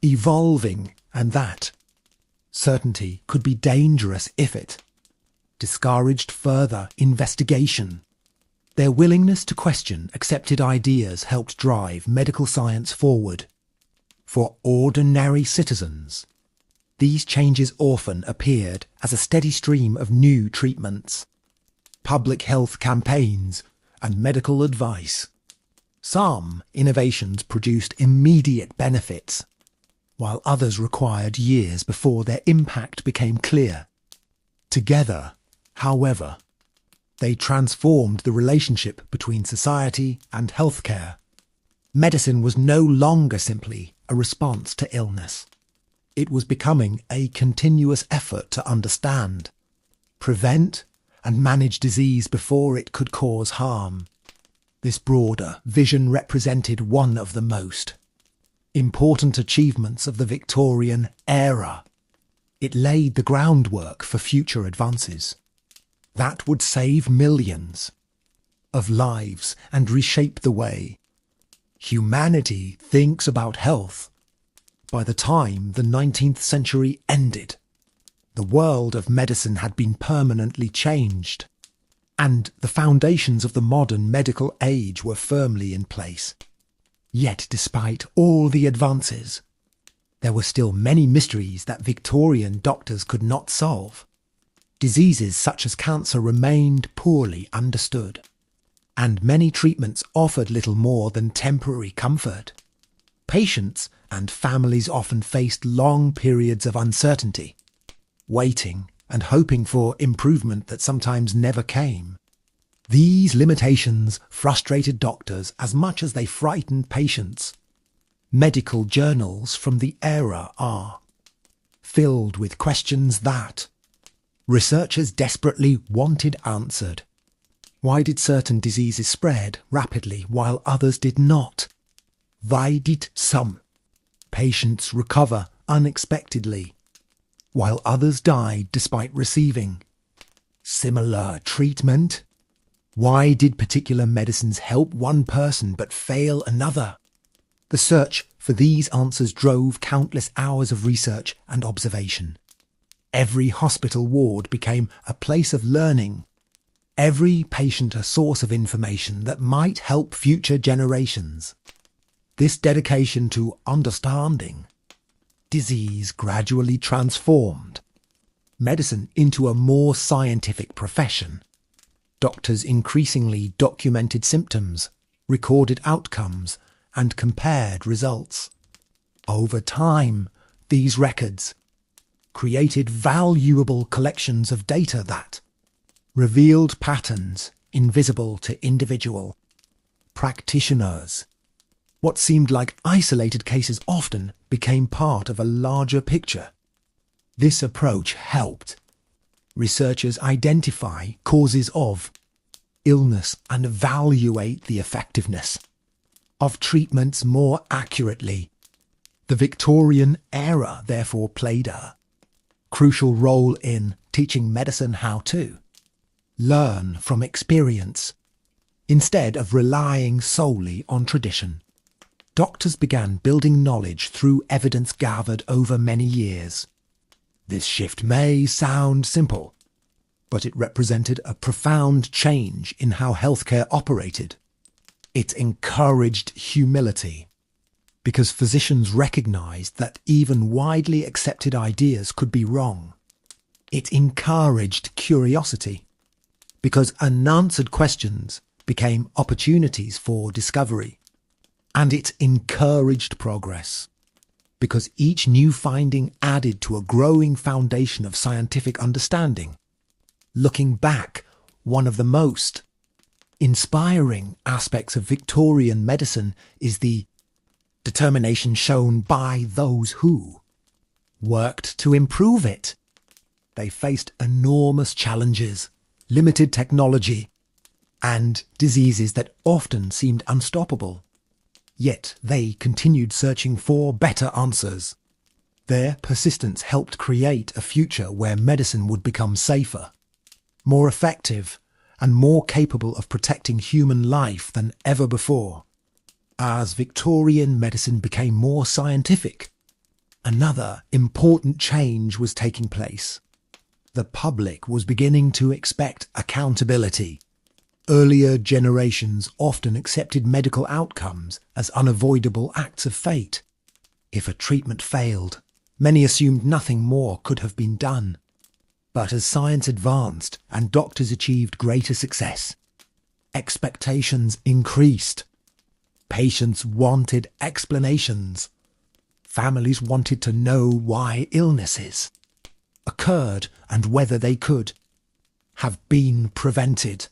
evolving and that certainty could be dangerous if it discouraged further investigation. Their willingness to question accepted ideas helped drive medical science forward. For ordinary citizens, these changes often appeared as a steady stream of new treatments, public health campaigns, and medical advice. Some innovations produced immediate benefits, while others required years before their impact became clear. Together, however, they transformed the relationship between society and healthcare. Medicine was no longer simply a response to illness. It was becoming a continuous effort to understand, prevent, and manage disease before it could cause harm. This broader vision represented one of the most important achievements of the Victorian era. It laid the groundwork for future advances that would save millions of lives and reshape the way humanity thinks about health. By the time the 19th century ended, the world of medicine had been permanently changed, and the foundations of the modern medical age were firmly in place. Yet despite all the advances, there were still many mysteries that Victorian doctors could not solve. Diseases such as cancer remained poorly understood, and many treatments offered little more than temporary comfort. Patients and families often faced long periods of uncertainty, waiting and hoping for improvement that sometimes never came. These limitations frustrated doctors as much as they frightened patients. Medical journals from the era are filled with questions that researchers desperately wanted answered. Why did certain diseases spread rapidly while others did not? Why did some patients recover unexpectedly while others died despite receiving similar treatment? Why did particular medicines help one person but fail another? The search for these answers drove countless hours of research and observation. Every hospital ward became a place of learning, every patient a source of information that might help future generations. This dedication to understanding disease gradually transformed medicine into a more scientific profession. Doctors increasingly documented symptoms, recorded outcomes, and compared results. Over time, these records created valuable collections of data that revealed patterns invisible to individual practitioners. What seemed like isolated cases often became part of a larger picture. This approach helped researchers identify causes of illness and evaluate the effectiveness of treatments more accurately. The Victorian era therefore played a crucial role in teaching medicine how to learn from experience instead of relying solely on tradition. Doctors began building knowledge through evidence gathered over many years. This shift may sound simple, but it represented a profound change in how healthcare operated. It encouraged humility, because physicians recognized that even widely accepted ideas could be wrong. It encouraged curiosity, because unanswered questions became opportunities for discovery. And it encouraged progress, because each new finding added to a growing foundation of scientific understanding. Looking back, one of the most inspiring aspects of Victorian medicine is the determination shown by those who worked to improve it. They faced enormous challenges, limited technology, and diseases that often seemed unstoppable. Yet they continued searching for better answers. Their persistence helped create a future where medicine would become safer, more effective, and more capable of protecting human life than ever before. As Victorian medicine became more scientific, another important change was taking place. The public was beginning to expect accountability. Earlier generations often accepted medical outcomes as unavoidable acts of fate. If a treatment failed, many assumed nothing more could have been done. But as science advanced and doctors achieved greater success, expectations increased. Patients wanted explanations. Families wanted to know why illnesses occurred and whether they could have been prevented.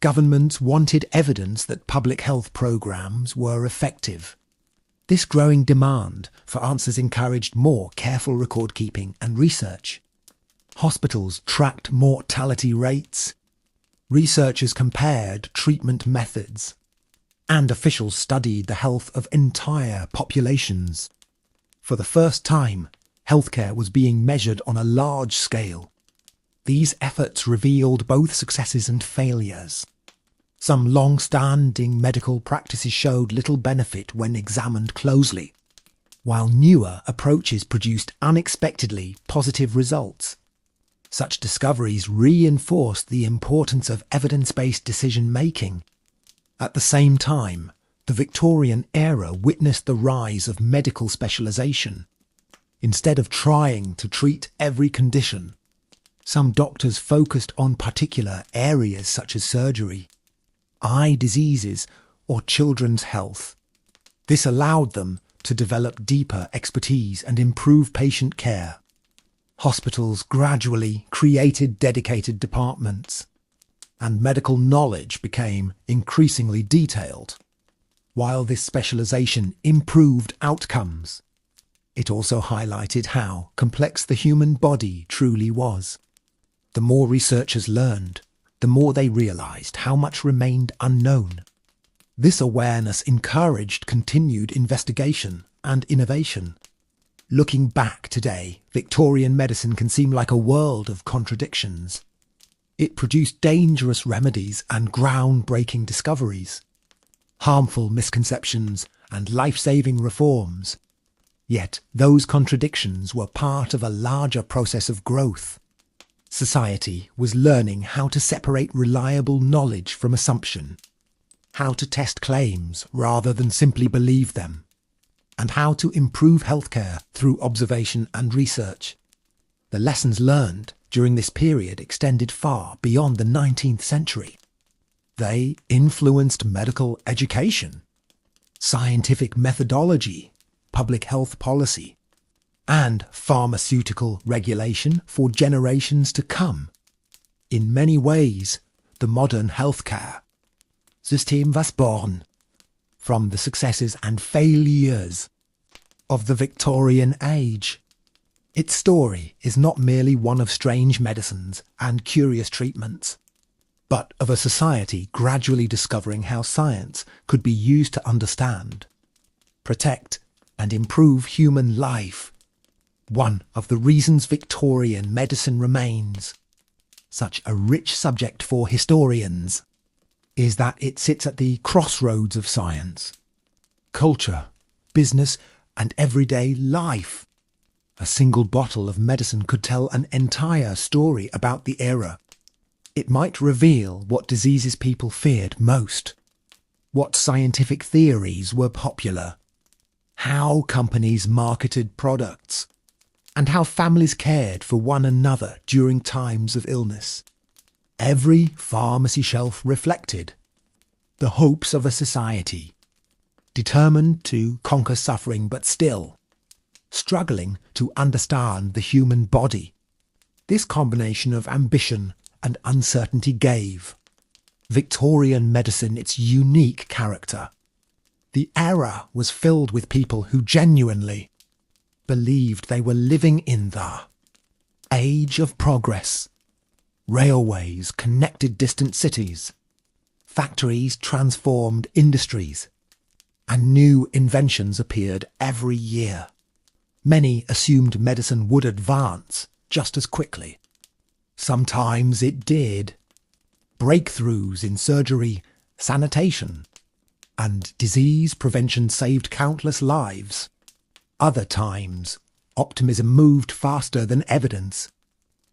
Governments wanted evidence that public health programs were effective. This growing demand for answers encouraged more careful record keeping and research. Hospitals tracked mortality rates. Researchers compared treatment methods. And officials studied the health of entire populations. For the first time, healthcare was being measured on a large scale. These efforts revealed both successes and failures. Some long-standing medical practices showed little benefit when examined closely, while newer approaches produced unexpectedly positive results. Such discoveries reinforced the importance of evidence-based decision-making. At the same time, the Victorian era witnessed the rise of medical specialization. Instead of trying to treat every condition, some doctors focused on particular areas such as surgery, eye diseases, or children's health. This allowed them to develop deeper expertise and improve patient care. Hospitals gradually created dedicated departments, and medical knowledge became increasingly detailed. While this specialization improved outcomes, it also highlighted how complex the human body truly was. The more researchers learned, the more they realized how much remained unknown. This awareness encouraged continued investigation and innovation. Looking back today, Victorian medicine can seem like a world of contradictions. It produced dangerous remedies and groundbreaking discoveries, harmful misconceptions and life-saving reforms. Yet those contradictions were part of a larger process of growth. Society was learning how to separate reliable knowledge from assumption, how to test claims rather than simply believe them, and how to improve healthcare through observation and research. The lessons learned during this period extended far beyond the 19th century. They influenced medical education, scientific methodology, public health policy, and pharmaceutical regulation for generations to come. In many ways, the modern healthcare system was born from the successes and failures of the Victorian age. Its story is not merely one of strange medicines and curious treatments, but of a society gradually discovering how science could be used to understand, protect, and improve human life. One of the reasons Victorian medicine remains such a rich subject for historians is that it sits at the crossroads of science, culture, business, and everyday life. A single bottle of medicine could tell an entire story about the era. It might reveal what diseases people feared most, what scientific theories were popular, how companies marketed products, and how families cared for one another during times of illness. Every pharmacy shelf reflected the hopes of a society determined to conquer suffering but still struggling to understand the human body. This combination of ambition and uncertainty gave Victorian medicine its unique character. The era was filled with people who genuinely believed they were living in the age of progress. Railways connected distant cities, factories transformed industries, and new inventions appeared every year. Many assumed medicine would advance just as quickly. Sometimes it did. Breakthroughs in surgery, sanitation, and disease prevention saved countless lives. Other times, optimism moved faster than evidence.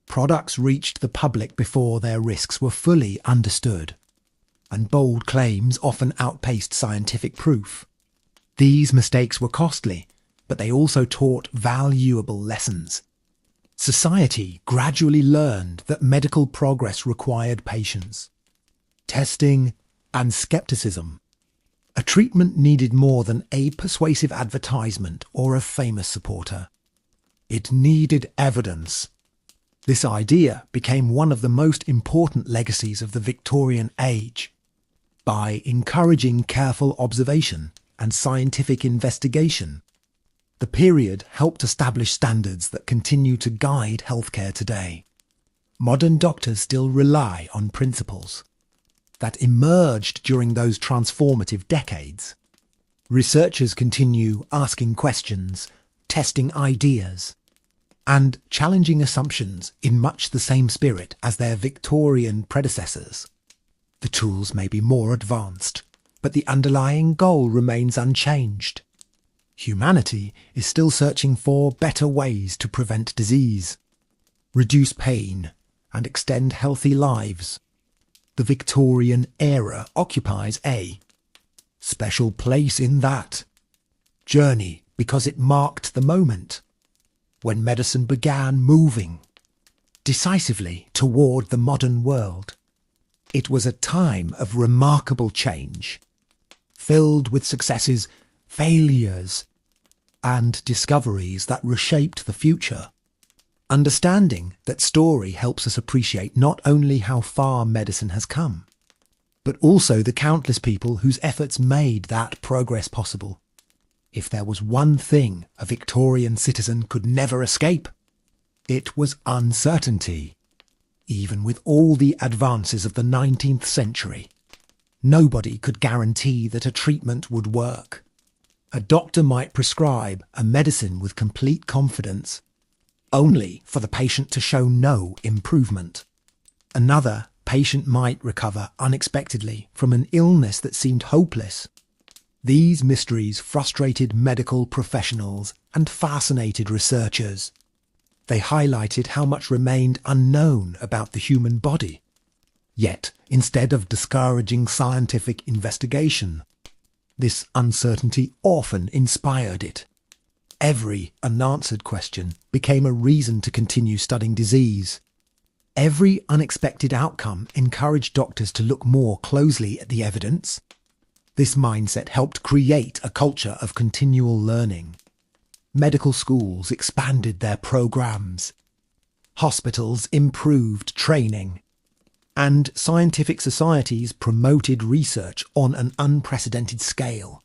Products reached the public before their risks were fully understood, and bold claims often outpaced scientific proof. These mistakes were costly, but they also taught valuable lessons. Society gradually learned that medical progress required patience, testing, and skepticism. A treatment needed more than a persuasive advertisement or a famous supporter. It needed evidence. This idea became one of the most important legacies of the Victorian age. By encouraging careful observation and scientific investigation, the period helped establish standards that continue to guide healthcare today. Modern doctors still rely on principles that emerged during those transformative decades. Researchers continue asking questions, testing ideas, and challenging assumptions in much the same spirit as their Victorian predecessors. The tools may be more advanced, but the underlying goal remains unchanged. Humanity is still searching for better ways to prevent disease, reduce pain, and extend healthy lives. The Victorian era occupies a special place in that journey because it marked the moment when medicine began moving decisively toward the modern world. It was a time of remarkable change, filled with successes, failures, and discoveries that reshaped the future. Understanding that story helps us appreciate not only how far medicine has come, but also the countless people whose efforts made that progress possible. If there was one thing a Victorian citizen could never escape, it was uncertainty. Even with all the advances of the 19th century, nobody could guarantee that a treatment would work. A doctor might prescribe a medicine with complete confidence, only for the patient to show no improvement. Another patient might recover unexpectedly from an illness that seemed hopeless. These mysteries frustrated medical professionals and fascinated researchers. They highlighted how much remained unknown about the human body. Yet, instead of discouraging scientific investigation, this uncertainty often inspired it. Every unanswered question became a reason to continue studying disease. Every unexpected outcome encouraged doctors to look more closely at the evidence. This mindset helped create a culture of continual learning. Medical schools expanded their programs. Hospitals improved training. And scientific societies promoted research on an unprecedented scale.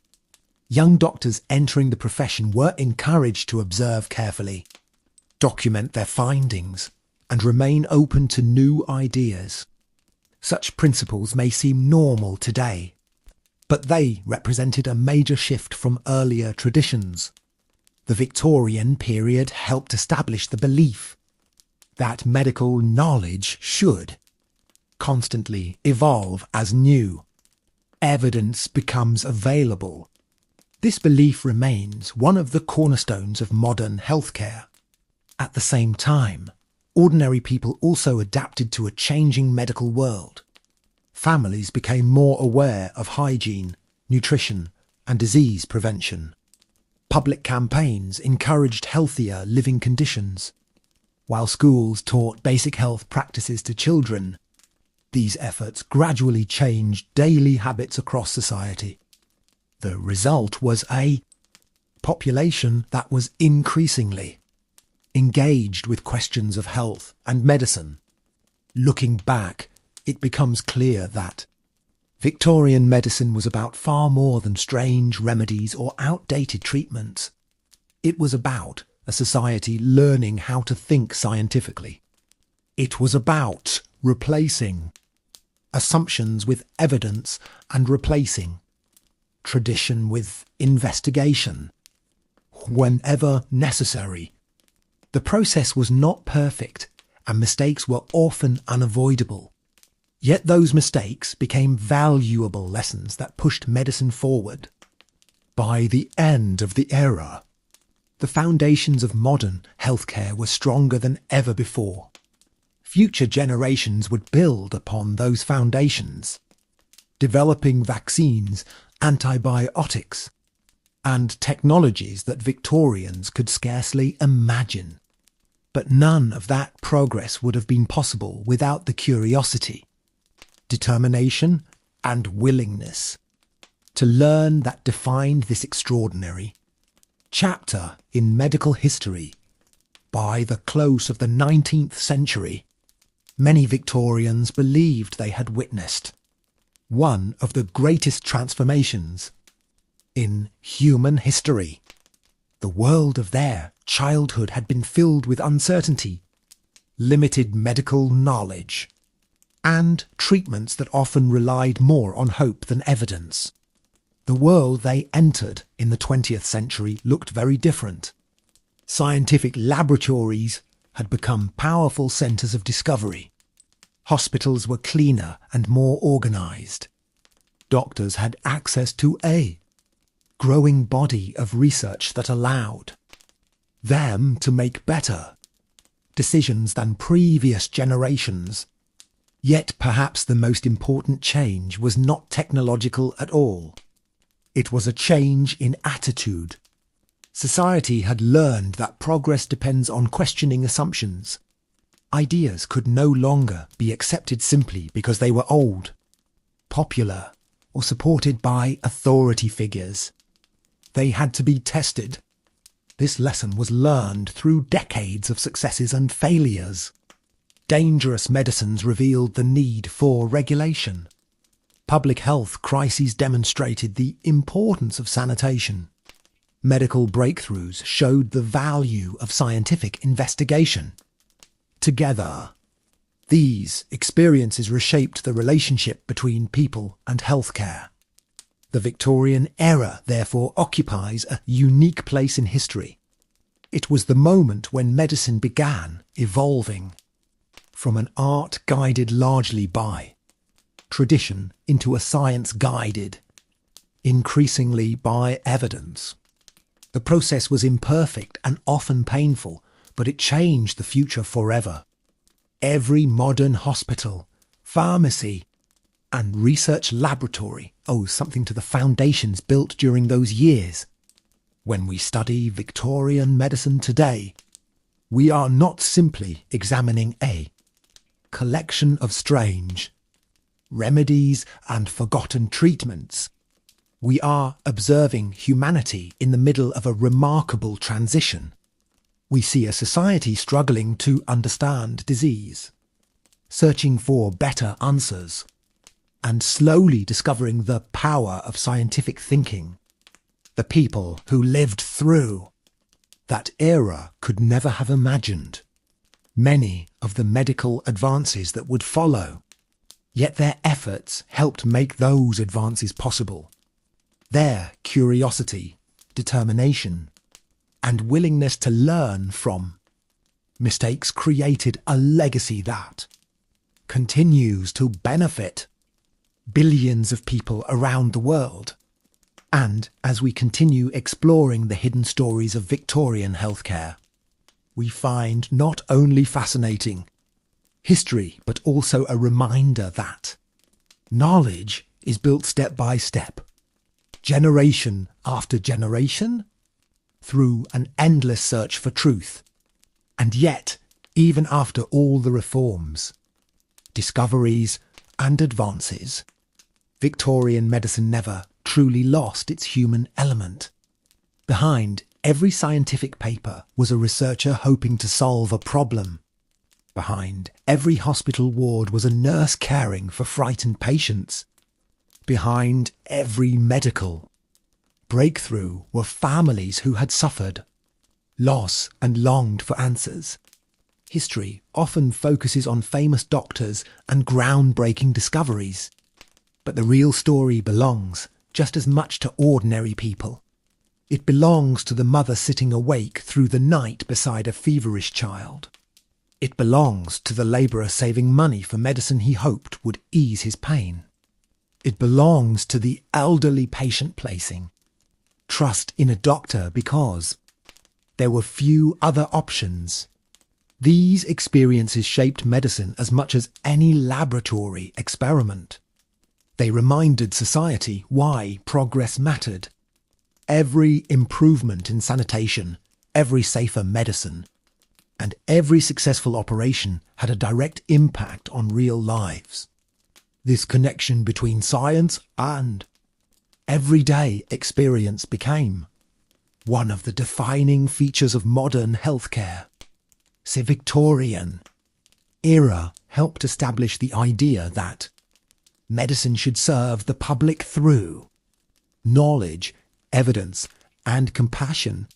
Young doctors entering the profession were encouraged to observe carefully, document their findings, and remain open to new ideas. Such principles may seem normal today, but they represented a major shift from earlier traditions. The Victorian period helped establish the belief that medical knowledge should constantly evolve as new evidence becomes available. This belief remains one of the cornerstones of modern healthcare. At the same time, ordinary people also adapted to a changing medical world. Families became more aware of hygiene, nutrition, and disease prevention. Public campaigns encouraged healthier living conditions. While schools taught basic health practices to children, these efforts gradually changed daily habits across society. The result was a population that was increasingly engaged with questions of health and medicine. Looking back, it becomes clear that Victorian medicine was about far more than strange remedies or outdated treatments. It was about a society learning how to think scientifically. It was about replacing assumptions with evidence and replacing tradition with investigation whenever necessary. The process was not perfect, and mistakes were often unavoidable. Yet those mistakes became valuable lessons that pushed medicine forward. By the end of the era, the foundations of modern healthcare were stronger than ever before. Future generations would build upon those foundations, developing vaccines, antibiotics, and technologies that Victorians could scarcely imagine. But none of that progress would have been possible without the curiosity, determination, and willingness to learn that defined this extraordinary chapter in medical history. By the close of the 19th century, many Victorians believed they had witnessed one of the greatest transformations in human history. The world of their childhood had been filled with uncertainty, limited medical knowledge, and treatments that often relied more on hope than evidence. The world they entered in the 20th century looked very different. Scientific laboratories had become powerful centres of discovery. Hospitals were cleaner and more organised. Doctors had access to a growing body of research that allowed them to make better decisions than previous generations. Yet perhaps the most important change was not technological at all. It was a change in attitude. Society had learned that progress depends on questioning assumptions. Ideas could no longer be accepted simply because they were old, popular, or supported by authority figures. They had to be tested, This lesson was learned through decades of successes and failures. Dangerous medicines revealed the need for regulation. Public health crises demonstrated the importance of sanitation. Medical breakthroughs showed the value of scientific investigation. Together, these experiences reshaped the relationship between people and healthcare. The Victorian era, therefore, occupies a unique place in history. It was the moment when medicine began evolving from an art guided largely by tradition into a science guided increasingly by evidence. The process was imperfect and often painful, but it changed the future forever. Every modern hospital, pharmacy, and research laboratory owes something to the foundations built during those years. When we study Victorian medicine today, we are not simply examining a collection of strange remedies and forgotten treatments. We are observing humanity in the middle of a remarkable transition. We see a society struggling to understand disease, searching for better answers, and slowly discovering the power of scientific thinking. The people who lived through that era could never have imagined many of the medical advances that would follow, yet their efforts helped make those advances possible. Their curiosity, determination, and willingness to learn from mistakes created a legacy that continues to benefit billions of people around the world. And as we continue exploring the hidden stories of Victorian healthcare, we find not only fascinating history, but also a reminder that knowledge is built step by step, generation after generation, through an endless search for truth. And yet, even after all the reforms, discoveries, and advances, Victorian medicine never truly lost its human element. Behind every scientific paper was a researcher hoping to solve a problem. Behind every hospital ward was a nurse caring for frightened patients. Behind every medical breakthrough were families who had suffered loss and longed for answers. History often focuses on famous doctors and groundbreaking discoveries, but the real story belongs just as much to ordinary people. It belongs to the mother sitting awake through the night beside a feverish child. It belongs to the labourer saving money for medicine he hoped would ease his pain. It belongs to the elderly patient placing trust in a doctor because there were few other options. These experiences shaped medicine as much as any laboratory experiment. They reminded society why progress mattered. Every improvement in sanitation, every safer medicine, and every successful operation had a direct impact on real lives. This connection between science and everyday experience became one of the defining features of modern healthcare. The Victorian era helped establish the idea that medicine should serve the public through knowledge, evidence, and compassion.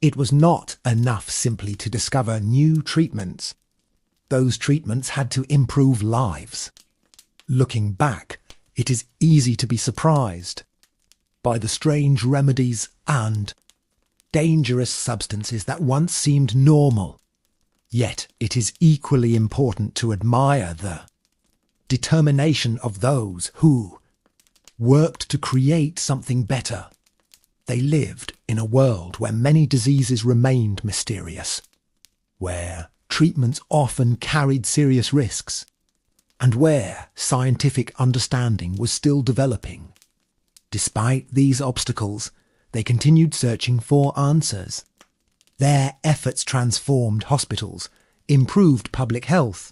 It was not enough simply to discover new treatments. Those treatments had to improve lives. Looking back, it is easy to be surprised by the strange remedies and dangerous substances that once seemed normal. Yet it is equally important to admire the determination of those who worked to create something better. They lived in a world where many diseases remained mysterious, where treatments often carried serious risks, and where scientific understanding was still developing. Despite these obstacles, they continued searching for answers. Their efforts transformed hospitals, improved public health,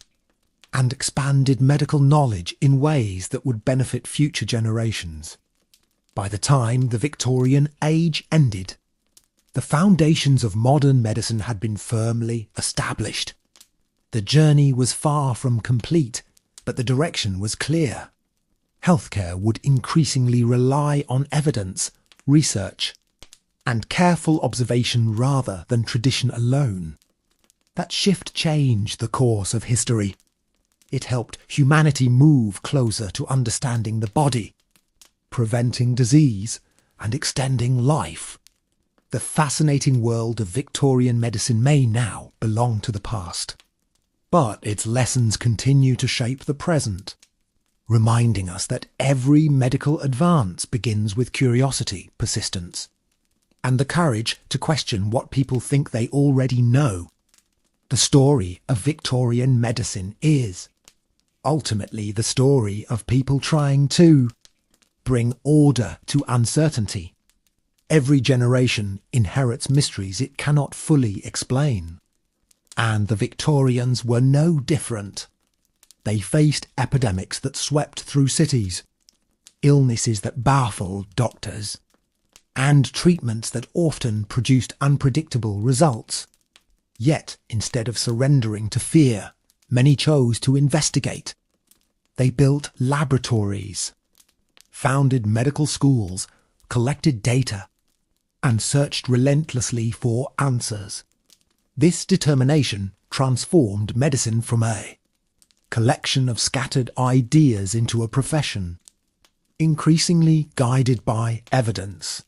and expanded medical knowledge in ways that would benefit future generations. By the time the Victorian age ended, The foundations of modern medicine had been firmly established. The journey was far from complete, but the direction was clear. Healthcare would increasingly rely on evidence, research, and careful observation rather than tradition alone. That shift changed the course of history. It helped humanity move closer to understanding the body, preventing disease, and extending life. The fascinating world of Victorian medicine may now belong to the past, but its lessons continue to shape the present, reminding us that every medical advance begins with curiosity, persistence, and the courage to question what people think they already know. The story of Victorian medicine is ultimately the story of people trying to bring order to uncertainty. Every generation inherits mysteries it cannot fully explain. And the Victorians were no different. They faced epidemics that swept through cities, illnesses that baffled doctors, and treatments that often produced unpredictable results. Yet, instead of surrendering to fear, many chose to investigate. They built laboratories, founded medical schools, collected data, and searched relentlessly for answers. This determination transformed medicine from a collection of scattered ideas into a profession, increasingly guided by evidence.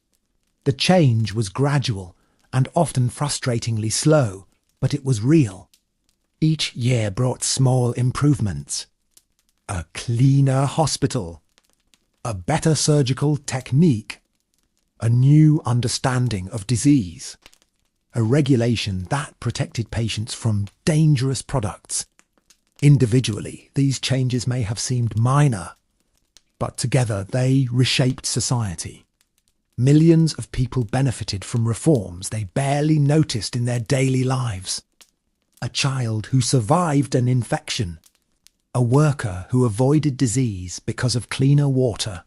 The change was gradual and often frustratingly slow, but it was real. Each year brought small improvements. A cleaner hospital, a better surgical technique, a new understanding of disease, a regulation that protected patients from dangerous products. Individually, these changes may have seemed minor, but together they reshaped society. Millions of people benefited from reforms they barely noticed in their daily lives. A child who survived an infection, a worker who avoided disease because of cleaner water,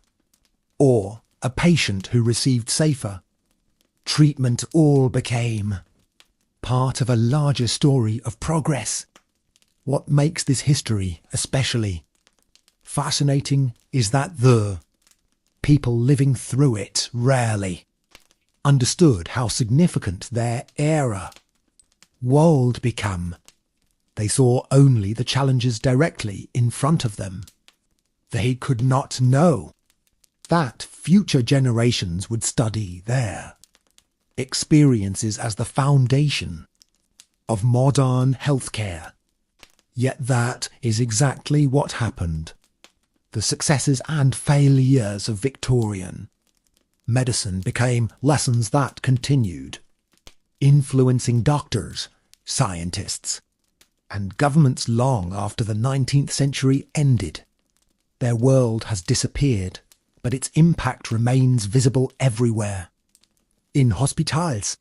or a patient who received safer treatment, all became part of a larger story of progress. What makes this history especially fascinating is that the people living through it rarely understood how significant their era would become. They saw only the challenges directly in front of them. They could not know that future generations would study their experiences as the foundation of modern healthcare. Yet that is exactly what happened. The successes and failures of Victorian medicine became lessons that continued, influencing doctors, scientists, and governments long after the 19th century ended. Their world has disappeared, but its impact remains visible everywhere. In hospitals,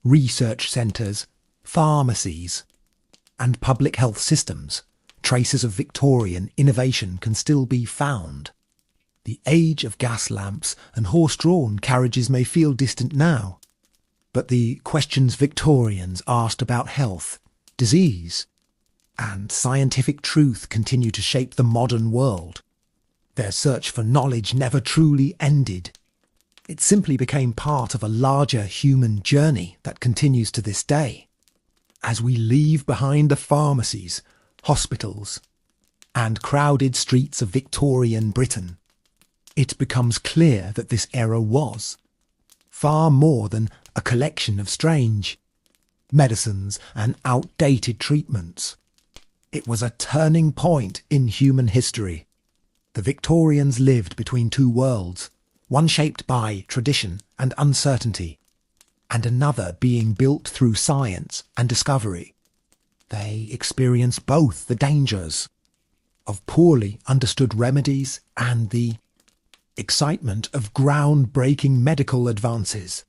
research centres, pharmacies, and public health systems, traces of Victorian innovation can still be found. The age of gas lamps and horse-drawn carriages may feel distant now, but the questions Victorians asked about health, disease, and scientific truth continue to shape the modern world. Their search for knowledge never truly ended. It simply became part of a larger human journey that continues to this day. As we leave behind the pharmacies, hospitals, and crowded streets of Victorian Britain, it becomes clear that this era was far more than a collection of strange medicines and outdated treatments. It was a turning point in human history. The Victorians lived between two worlds, one shaped by tradition and uncertainty, and another being built through science and discovery. They experienced both the dangers of poorly understood remedies and the excitement of groundbreaking medical advances.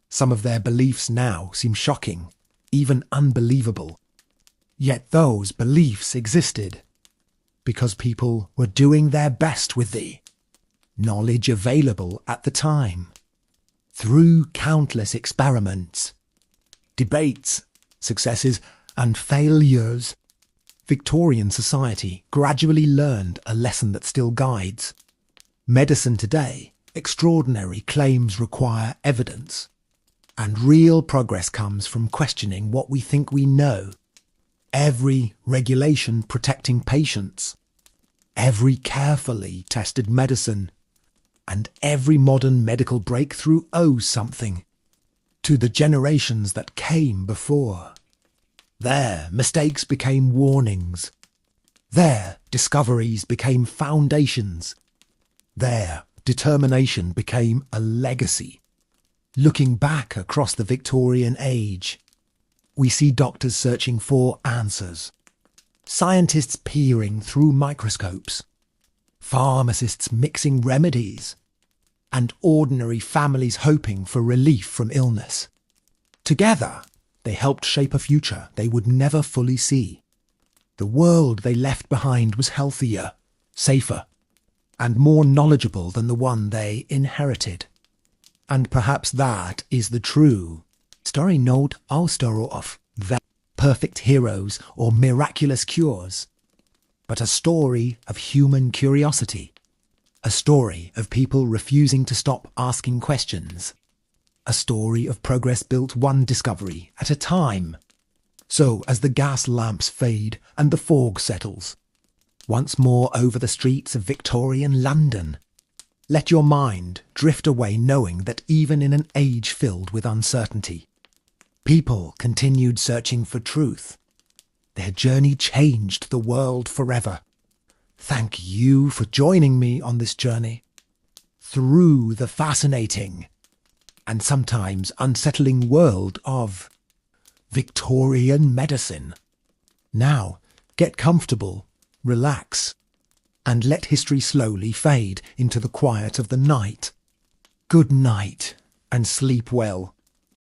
Some of their beliefs now seem shocking, even unbelievable. Yet those beliefs existed because people were doing their best with the knowledge available at the time. Through countless experiments, debates, successes, and failures, Victorian society gradually learned a lesson that still guides. Medicine today, extraordinary claims require evidence, and real progress comes from questioning what we think we know. Every regulation protecting patients, every carefully tested medicine, and every modern medical breakthrough owes something to the generations that came before. Their mistakes became warnings. Their discoveries became foundations. Their determination became a legacy. Looking back across the Victorian age, we see doctors searching for answers, scientists peering through microscopes, pharmacists mixing remedies, and ordinary families hoping for relief from illness. Together, they helped shape a future they would never fully see. The world they left behind was healthier, safer, and more knowledgeable than the one they inherited. And perhaps that is the true story not our story of the perfect heroes or miraculous cures, but a story of human curiosity, a story of people refusing to stop asking questions, a story of progress built one discovery at a time. So as the gas lamps fade and the fog settles, once more over the streets of Victorian London, let your mind drift away knowing that even in an age filled with uncertainty, people continued searching for truth. Their journey changed the world forever. Thank you for joining me on this journey through the fascinating and sometimes unsettling world of Victorian medicine. Now, get comfortable, relax, and let history slowly fade into the quiet of the night. Good night, and sleep well.